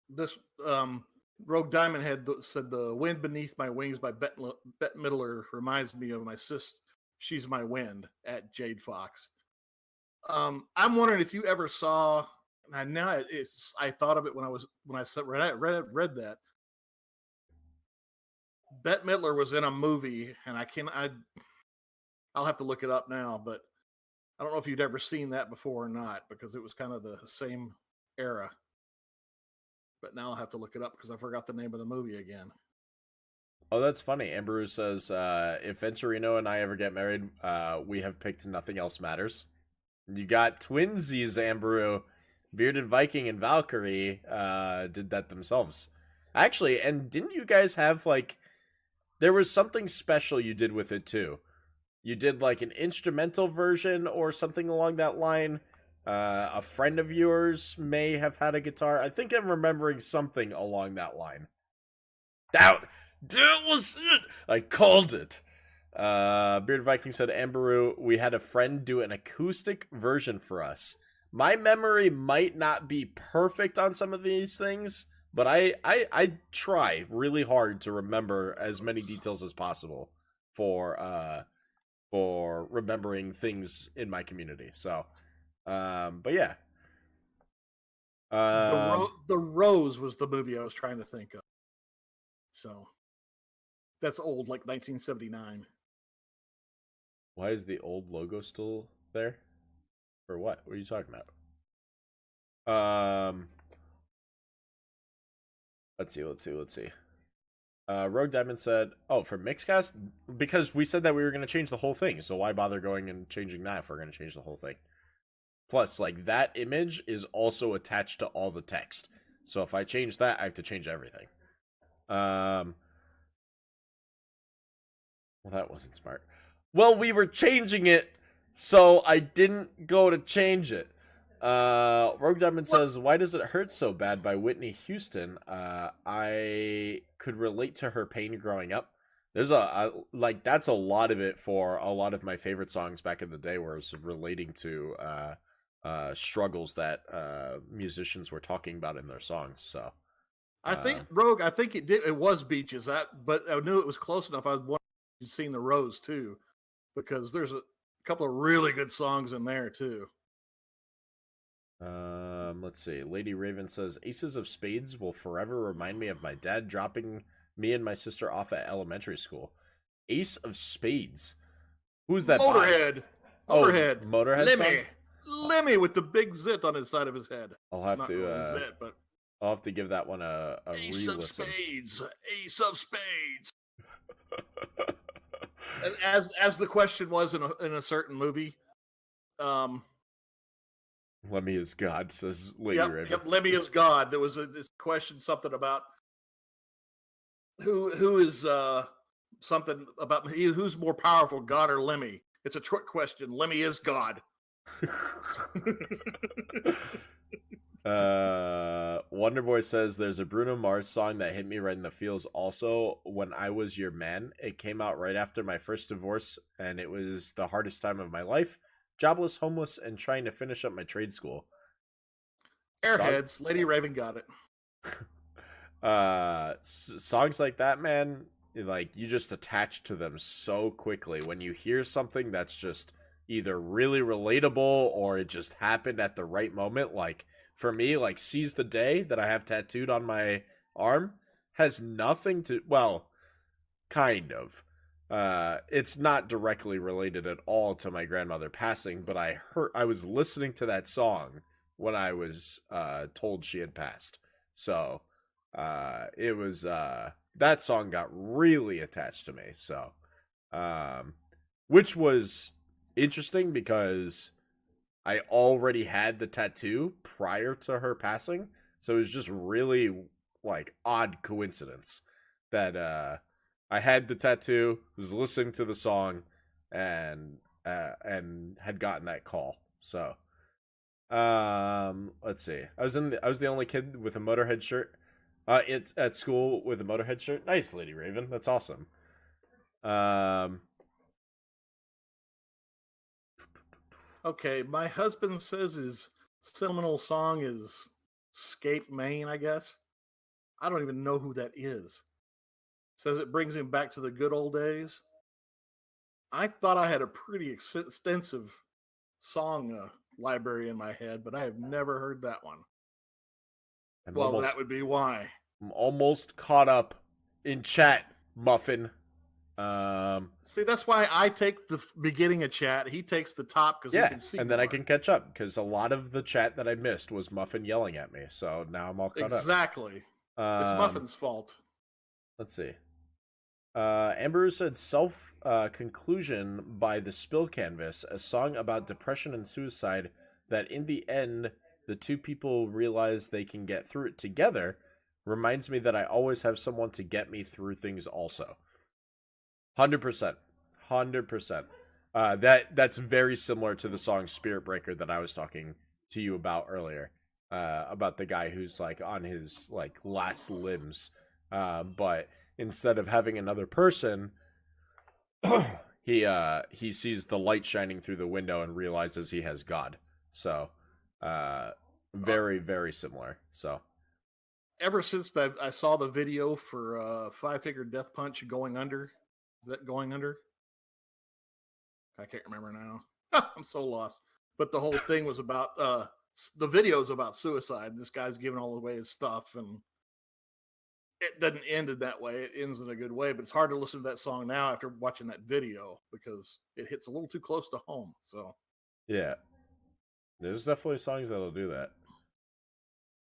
B: This Rogue Diamond said "The Wind Beneath My Wings" by Bette Midler reminds me of my sis. She's my wind at Jade Fox. I'm wondering if you ever saw. And now I thought of it when I read that. Bette Midler was in a movie, and I'll have to look it up now, but I don't know if you'd ever seen that before or not, because it was kind of the same era. But now I'll have to look it up because I forgot the name of the movie again.
A: Oh, that's funny. Amberu says, if Venturino and I ever get married, we have picked Nothing Else Matters. You got twinsies, Amberu. Bearded Viking and Valkyrie did that themselves. Actually, and didn't you guys have, there was something special you did with it, too. You did, an instrumental version or something along that line. A friend of yours may have had a guitar. I think I'm remembering something along that line. That was it! I called it. Bearded Viking said, Amberu, we had a friend do an acoustic version for us. My memory might not be perfect on some of these things, but I try really hard to remember as many details as possible for remembering things in my community. So, but yeah.
B: The Rose was the movie I was trying to think of. So, that's old, like 1979.
A: Why is the old logo still there? Or what? What are you talking about? Let's see. Rogue Diamond said, "Oh, for Mixcast, because we said that we were going to change the whole thing. So why bother going and changing that if we're going to change the whole thing? Plus, that image is also attached to all the text. So if I change that, I have to change everything. Well, that wasn't smart. Well, we were changing it, so I didn't go to change it. Rogue Diamond says, "Why Does It Hurt So Bad" by Whitney Houston. I could relate to her pain growing up. There's that's a lot of it for a lot of my favorite songs back in the day, where it's relating to struggles that musicians were talking about in their songs. So
B: I think Rogue. I think it did. It was Beaches. But I knew it was close enough. I wanted to see the Rose too, because there's a couple of really good songs in there too.
A: Let's see. Lady Raven says Aces of Spades will forever remind me of my dad dropping me and my sister off at elementary school. Ace of Spades. Who's that?
B: Motorhead.
A: By?
B: Motorhead.
A: Oh, Motorhead.
B: Lemmy.
A: Song?
B: Lemmy with the big zit on his side of his head.
A: I'll have to.
B: Really zit, but
A: I'll have to give that one a
B: Ace
A: re-listen.
B: of Spades. Ace of Spades. as the question was in a certain movie,
A: Lemmy is God, says Lady Raven.
B: Yep, Lemmy is God. There was this question, something about who is something about who's more powerful, God or Lemmy. It's a trick question. Lemmy is God.
A: Wonderboy says there's a Bruno Mars song that hit me right in the feels. Also, When I Was Your Man, it came out right after my first divorce, and it was the hardest time of my life. Jobless, homeless, and trying to finish up my trade school.
B: Airheads, Lady Raven got it.
A: Songs like that, man, like you just attach to them so quickly when you hear something that's just either really relatable or it just happened at the right moment. Like for me, like Seize the Day that I have tattooed on my arm has nothing to, well, kind of. It's not directly related at all to my grandmother passing, but I was listening to that song when I was told she had passed. So it was that song got really attached to me. So which was interesting because I already had the tattoo prior to her passing. So it was just really like odd coincidence that I had the tattoo, was listening to the song, and had gotten that call. So, let's see. I was the only kid with a Motorhead shirt. It's at school with a Motorhead shirt. Nice, Lady Raven. That's awesome.
B: Okay, my husband says his sentimental song is "Scape Maine." I guess I don't even know who that is. Says it brings him back to the good old days. I thought I had a pretty extensive song library in my head, but I have never heard that one. That would be why.
A: I'm almost caught up in chat, Muffin.
B: See, that's why I take the beginning of chat. He takes the top because he can see.
A: And then I can catch up because a lot of the chat that I missed was Muffin yelling at me. So now I'm all caught up.
B: Exactly. It's Muffin's fault.
A: Let's see. Amber said self conclusion by the Spill Canvas, a song about depression and suicide that in the end the two people realize they can get through it together, reminds me that I always have someone to get me through things also. 100%. 100%. That's very similar to the song Spirit Breaker that I was talking to you about earlier. About the guy who's like on his like last limbs. But instead of having another person, he sees the light shining through the window and realizes he has God. So, very, very similar. So,
B: ever since that I saw the video for Five Finger Death Punch Going Under. Is that Going Under? I can't remember now. I'm so lost. But the whole thing was about the video is about suicide. This guy's giving all away his stuff, and it doesn't end in that way. It ends in a good way, but it's hard to listen to that song now after watching that video because it hits a little too close to home. So,
A: yeah, there's definitely songs that'll do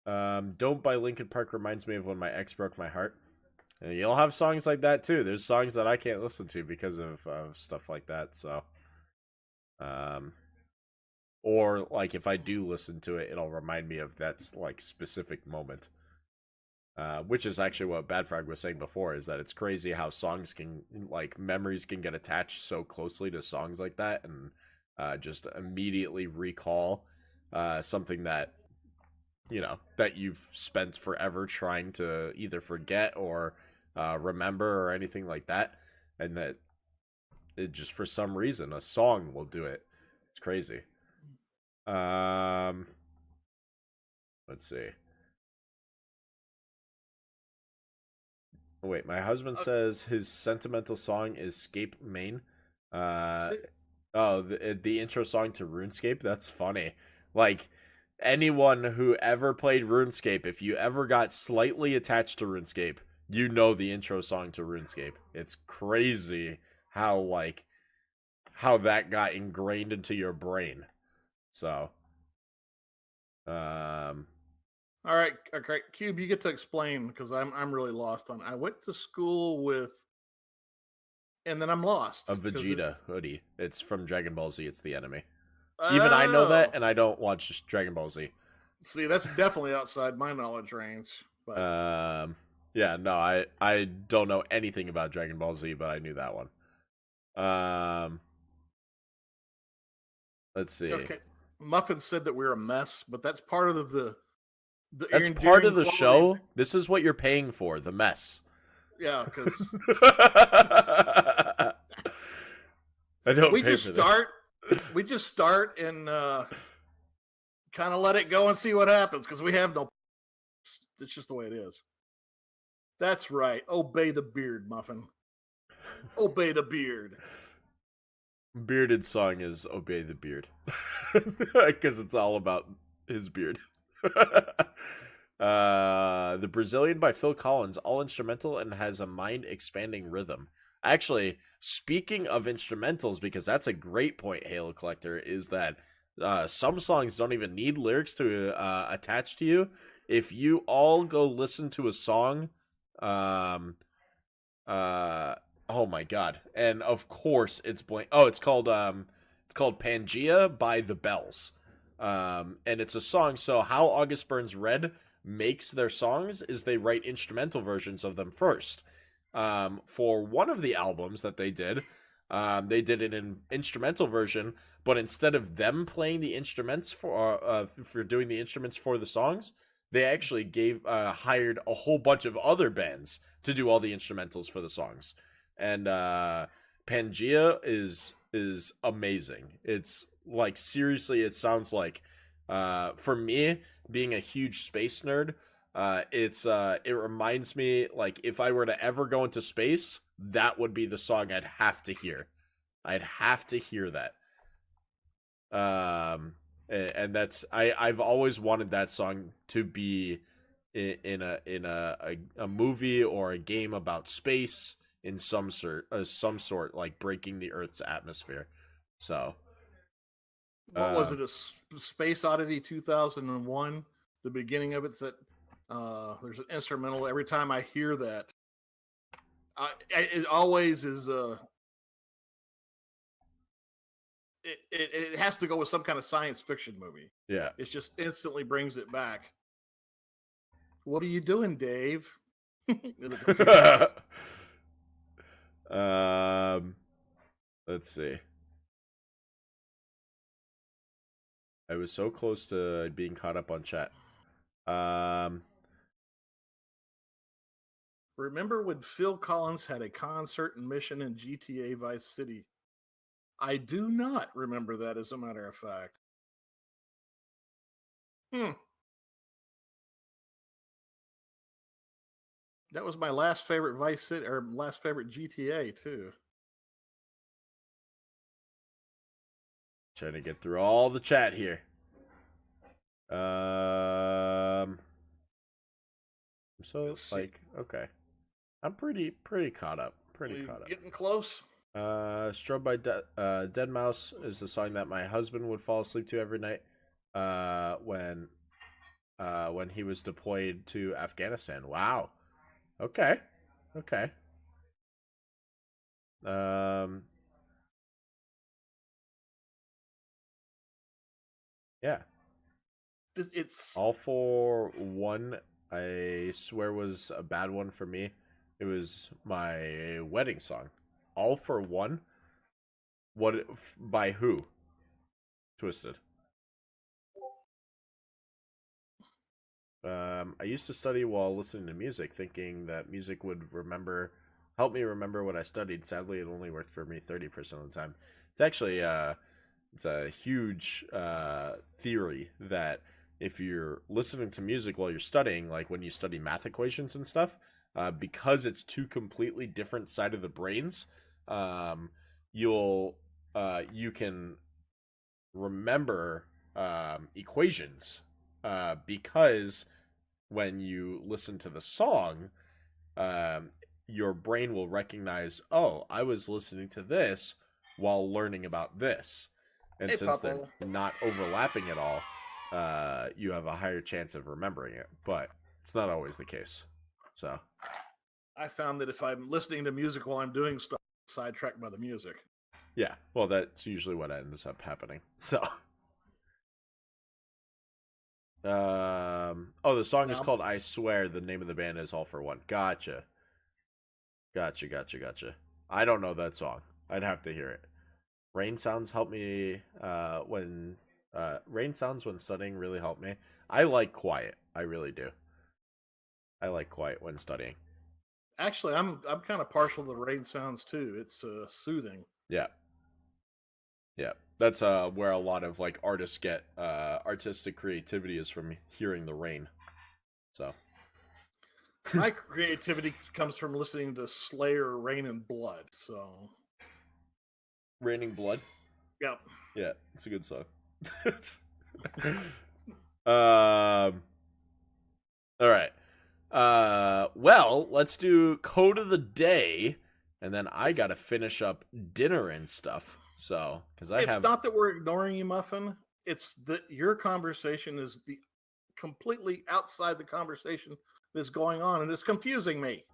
A: that. Don't by Linkin Park reminds me of when my ex broke my heart. And you'll have songs like that too. There's songs that I can't listen to because of stuff like that. So, or like if I do listen to it, it'll remind me of that like specific moment. Which is actually what Bad Frag was saying before, is that it's crazy how songs can, like, memories can get attached so closely to songs like that and just immediately recall something that, you know, that you've spent forever trying to either forget or remember or anything like that. And that it just, for some reason, a song will do it. It's crazy. Let's see. Wait, my husband says his sentimental song is Scape Main. Uh, oh, the intro song to RuneScape. That's funny. Like anyone who ever played RuneScape, if you ever got slightly attached to RuneScape, you know the intro song to RuneScape. It's crazy how that got ingrained into your brain. So,
B: All right, okay, Cube, you get to explain because I'm really lost on. I went to school with, and then I'm lost.
A: a Vegeta hoodie. It's from Dragon Ball Z. It's the enemy.
B: Oh,
A: Even I know that, and I don't watch Dragon Ball Z.
B: See, that's definitely outside my knowledge range. But
A: yeah, no, I don't know anything about Dragon Ball Z, but I knew that one. Let's see.
B: okay, Muffin said that we're a mess, but that's part of the
A: That's part of the
B: quality.
A: show. This is what you're paying for, the mess.
B: Yeah, because
A: I don't
B: we
A: pay
B: just
A: for
B: start.
A: this.
B: We just start and kind of let it go and see what happens because we have no. It's just the way it is. That's right. Obey the beard, Muffin. Obey the beard.
A: Bearded song is Obey the Beard. Because it's all about his beard. The Brazilian by Phil Collins, all instrumental and has a mind-expanding rhythm. Actually, speaking of instrumentals, because that's a great point, Halo Collector, is that some songs don't even need lyrics to attach to you. If you all go listen to a song, oh my god, and of course it's it's called Pangea by The Bells, and it's a song. So how August Burns Red makes their songs is they write instrumental versions of them first. For one of the albums that they did an instrumental version, but instead of them playing the instruments for doing the instruments for the songs, they actually hired a whole bunch of other bands to do all the instrumentals for the songs. And Pangea is amazing. It's like, seriously, it sounds like for me, being a huge space nerd, it reminds me, like, if I were to ever go into space, that would be the song I'd have to hear. I'd have to hear that. And that's I've always wanted that song to be in a movie or a game about space in some sort, like breaking the Earth's atmosphere. So
B: what was it? A Space Oddity 2001. The beginning of it's that there's an instrumental. Every time I hear that, it always is. It has to go with some kind of science fiction movie.
A: Yeah,
B: it just instantly brings it back. What are you doing, Dave?
A: Let's see. I was so close to being caught up on chat.
B: Remember when Phil Collins had a concert and mission in GTA Vice City? I do not remember that, as a matter of fact. That was my last favorite Vice City, or last favorite GTA, too.
A: Trying to get through all the chat here. I'm so like, okay. I'm pretty caught up. Pretty caught up.
B: Getting close.
A: Strobe by Dead Mouse is the song that my husband would fall asleep to every night when he was deployed to Afghanistan. Wow. Okay. Yeah.
B: It's
A: All for One, I swear, was a bad one for me. It was my wedding song. All for One? What, by who? Twisted. I used to study while listening to music, thinking that music would help me remember what I studied. Sadly, it only worked for me 30% of the time. It's actually it's a huge theory that if you're listening to music while you're studying, like when you study math equations and stuff, because it's two completely different side of the brains. You can remember equations because when you listen to the song, your brain will recognize, oh, I was listening to this while learning about this. And
B: Hey,
A: since
B: Papa.
A: they're not overlapping at all, you have a higher chance of remembering it. But it's not always the case. So
B: I found that if I'm listening to music while I'm doing stuff, I'm sidetracked by the music.
A: yeah, well, that's usually what ends up happening. So, oh, the song is
B: Now,
A: called "I Swear." The name of the band is All for One. Gotcha. I don't know that song. I'd have to hear it. Rain sounds help me when rain sounds when studying really help me. I like quiet. I really do. I like quiet when studying.
B: actually, I'm kind of partial to the rain sounds too. It's soothing.
A: Yeah. Yeah. That's where a lot of like artists get artistic creativity is from hearing the rain. So
B: My creativity comes from listening to Slayer, Rain and Blood. So,
A: Raining Blood.
B: yeah.
A: Yeah, it's a good song. All right. Well, let's do code of the day, and then I gotta finish up dinner and stuff. So, because
B: It's not that we're ignoring you, Muffin. It's that your conversation is the completely outside the conversation that's going on, and it's confusing me.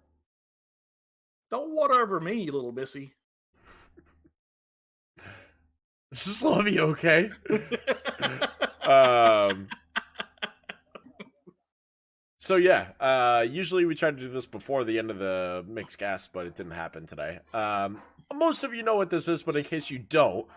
B: Don't water over me, you little missy.
A: Slovey, okay. um. So yeah, usually we try to do this before the end of the Mixcast, but it didn't happen today. Most of you know what this is, but in case you don't,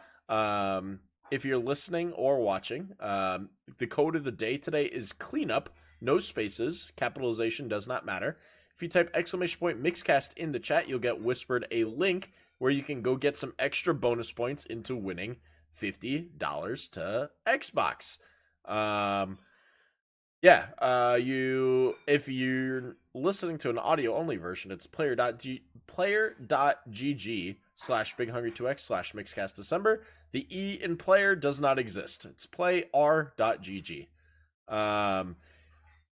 A: if you're listening or watching, the code of the day today is cleanup, no spaces, capitalization does not matter. If you type !Mixcast in the chat, you'll get whispered a link where you can go get some extra bonus points into winning $50 to Xbox. If you're listening to an audio only version, it's player.gg/BigHungry2X/Mixcast The E in player does not exist. It's playr.gg.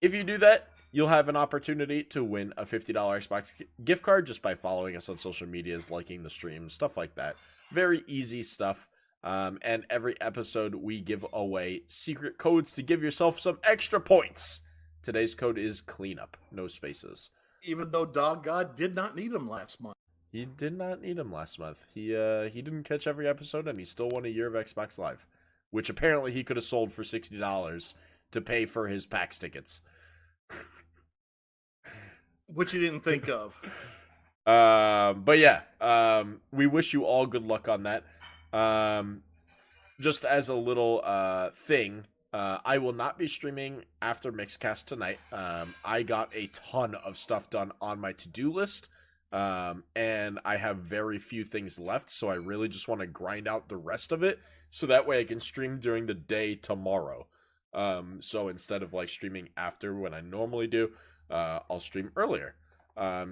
A: If you do that, you'll have an opportunity to win a $50 Xbox gift card just by following us on social medias, liking the stream, stuff like that. Very easy stuff. And every episode we give away secret codes to give yourself some extra points. Today's code is cleanup, no spaces.
B: Even though Dog God did not need him last month.
A: He did not need him last month. He didn't catch every episode, and he still won a year of Xbox Live, which apparently he could have sold for $60 to pay for his PAX tickets.
B: Which he didn't think of.
A: But yeah, we wish you all good luck on that. Just as a little thing, I will not be streaming after Mixcast tonight. I got a ton of stuff done on my to-do list, and I have very few things left, so I really just want to grind out the rest of it, so that way I can stream during the day tomorrow. So instead of like streaming after when I normally do, I'll stream earlier.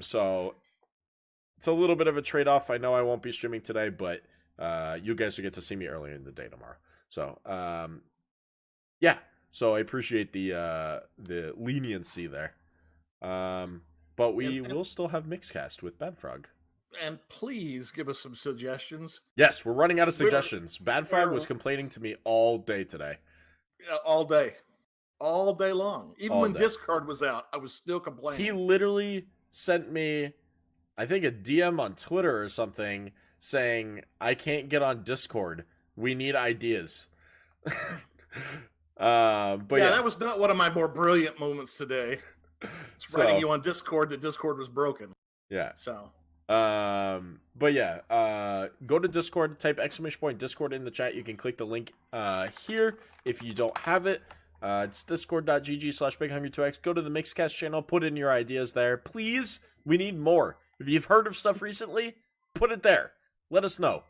A: So it's a little bit of a trade-off. I know I won't be streaming today, but you guys will get to see me earlier in the day tomorrow. So, yeah. So I appreciate the leniency there. But we will still have Mixcast with Bad Frog.
B: And please give us some suggestions.
A: Yes, we're running out of suggestions. Bad Frog was complaining to me all day today.
B: All day. All day long. Even
A: All
B: when
A: day.
B: Discord was out, I was still complaining.
A: He literally sent me, I think, a DM on Twitter or something saying, I can't get on Discord. We need ideas. But yeah,
B: that was not one of my more brilliant moments today. It's writing you on Discord that Discord was broken.
A: Yeah.
B: So.
A: But yeah, go to Discord, type !Discord in the chat. You can click the link here if you don't have it. It's discord.gg/BigHungry2X. Go to the Mixcast channel, put in your ideas there. Please, we need more. If you've heard of stuff recently, put it there. Let us know.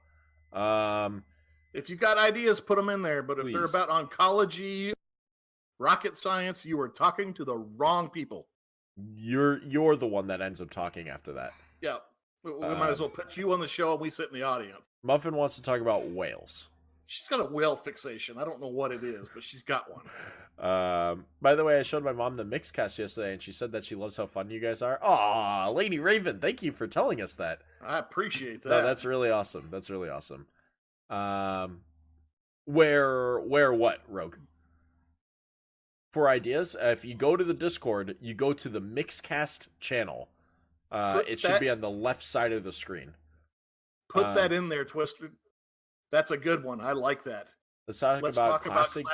B: If you got ideas, put them in there. But if
A: Please.
B: they're about oncology, rocket science, you are talking to the wrong people.
A: you're the one that ends up talking after that.
B: Yeah. We might as well put you on the show and we sit in the audience.
A: Muffin wants to talk about whales.
B: She's got a whale fixation. I don't know what it is, but she's got one.
A: By the way, I showed my mom the Mixcast yesterday, and she said that she loves how fun you guys are. Aw, Lady Raven, thank you for telling us that.
B: I appreciate that.
A: No, that's really awesome. That's really awesome. Where what, Rogue? For ideas, if you go to the Discord, you go to the Mixcast channel. It should be on the left side of the screen.
B: Put that in there, Twister. That's a good one. I like that.
A: Let's talk about classic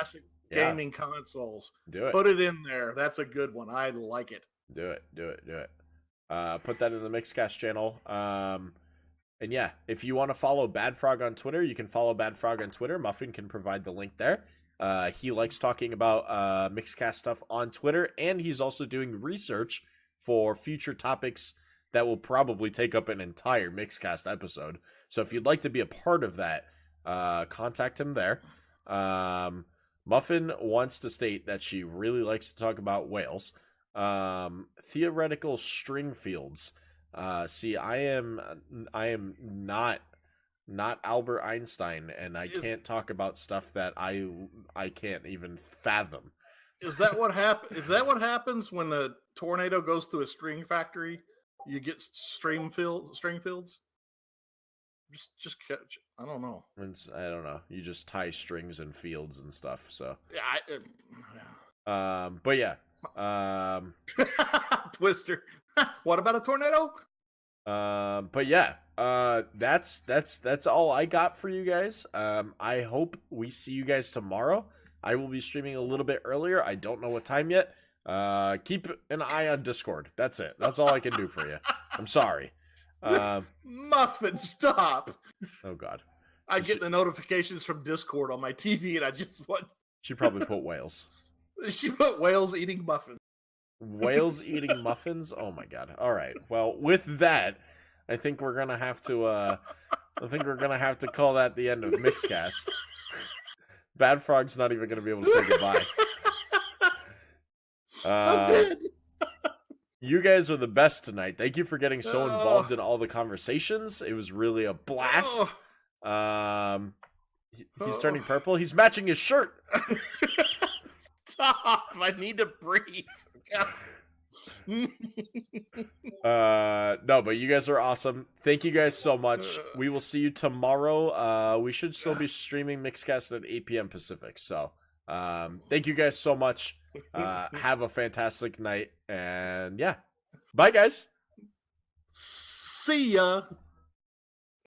B: gaming consoles.
A: Do it.
B: Put it in there. That's a good one. I like it.
A: Do it. Put that in the Mixcast channel. And yeah, if you want to follow Bad Frog on Twitter, you can follow Bad Frog on Twitter. Muffin can provide the link there. He likes talking about Mixcast stuff on Twitter, and he's also doing research for future topics that will probably take up an entire Mixcast episode. So if you'd like to be a part of that, contact him there. Muffin wants to state that she really likes to talk about whales. Theoretical string fields. See, I am not Albert Einstein, and I can't talk about stuff that I can't even fathom.
B: Is that what happens when a tornado goes through a string factory? You get string fields. Just catch. I don't know.
A: I don't know. You just tie strings in fields and stuff. So
B: yeah.
A: But yeah.
B: Twister. What about a tornado?
A: But yeah. That's all I got for you guys. I hope we see you guys tomorrow. I will be streaming a little bit earlier. I don't know what time yet. Keep an eye on Discord. That's it. That's all I can do for you. I'm sorry.
B: Muffin, stop.
A: Oh God.
B: I get the notifications from Discord on my TV, and I just want.
A: She probably put whales.
B: She put whales eating muffins.
A: Whales eating muffins? Oh my God. All right. Well, with that, I think we're gonna have to. Call that the end of Mixcast. Bad Frog's not even gonna be able to say goodbye.
B: I'm dead.
A: You guys were the best tonight. Thank you for getting so involved in all the conversations. It was really a blast. He's turning purple. He's matching his shirt.
B: Stop. I need to breathe.
A: No, but you guys are awesome. Thank you guys so much. We will see you tomorrow. We should still be streaming Mixcast at 8 p.m. Pacific. So thank you guys so much. Have a fantastic night, and yeah, bye guys.
B: See ya.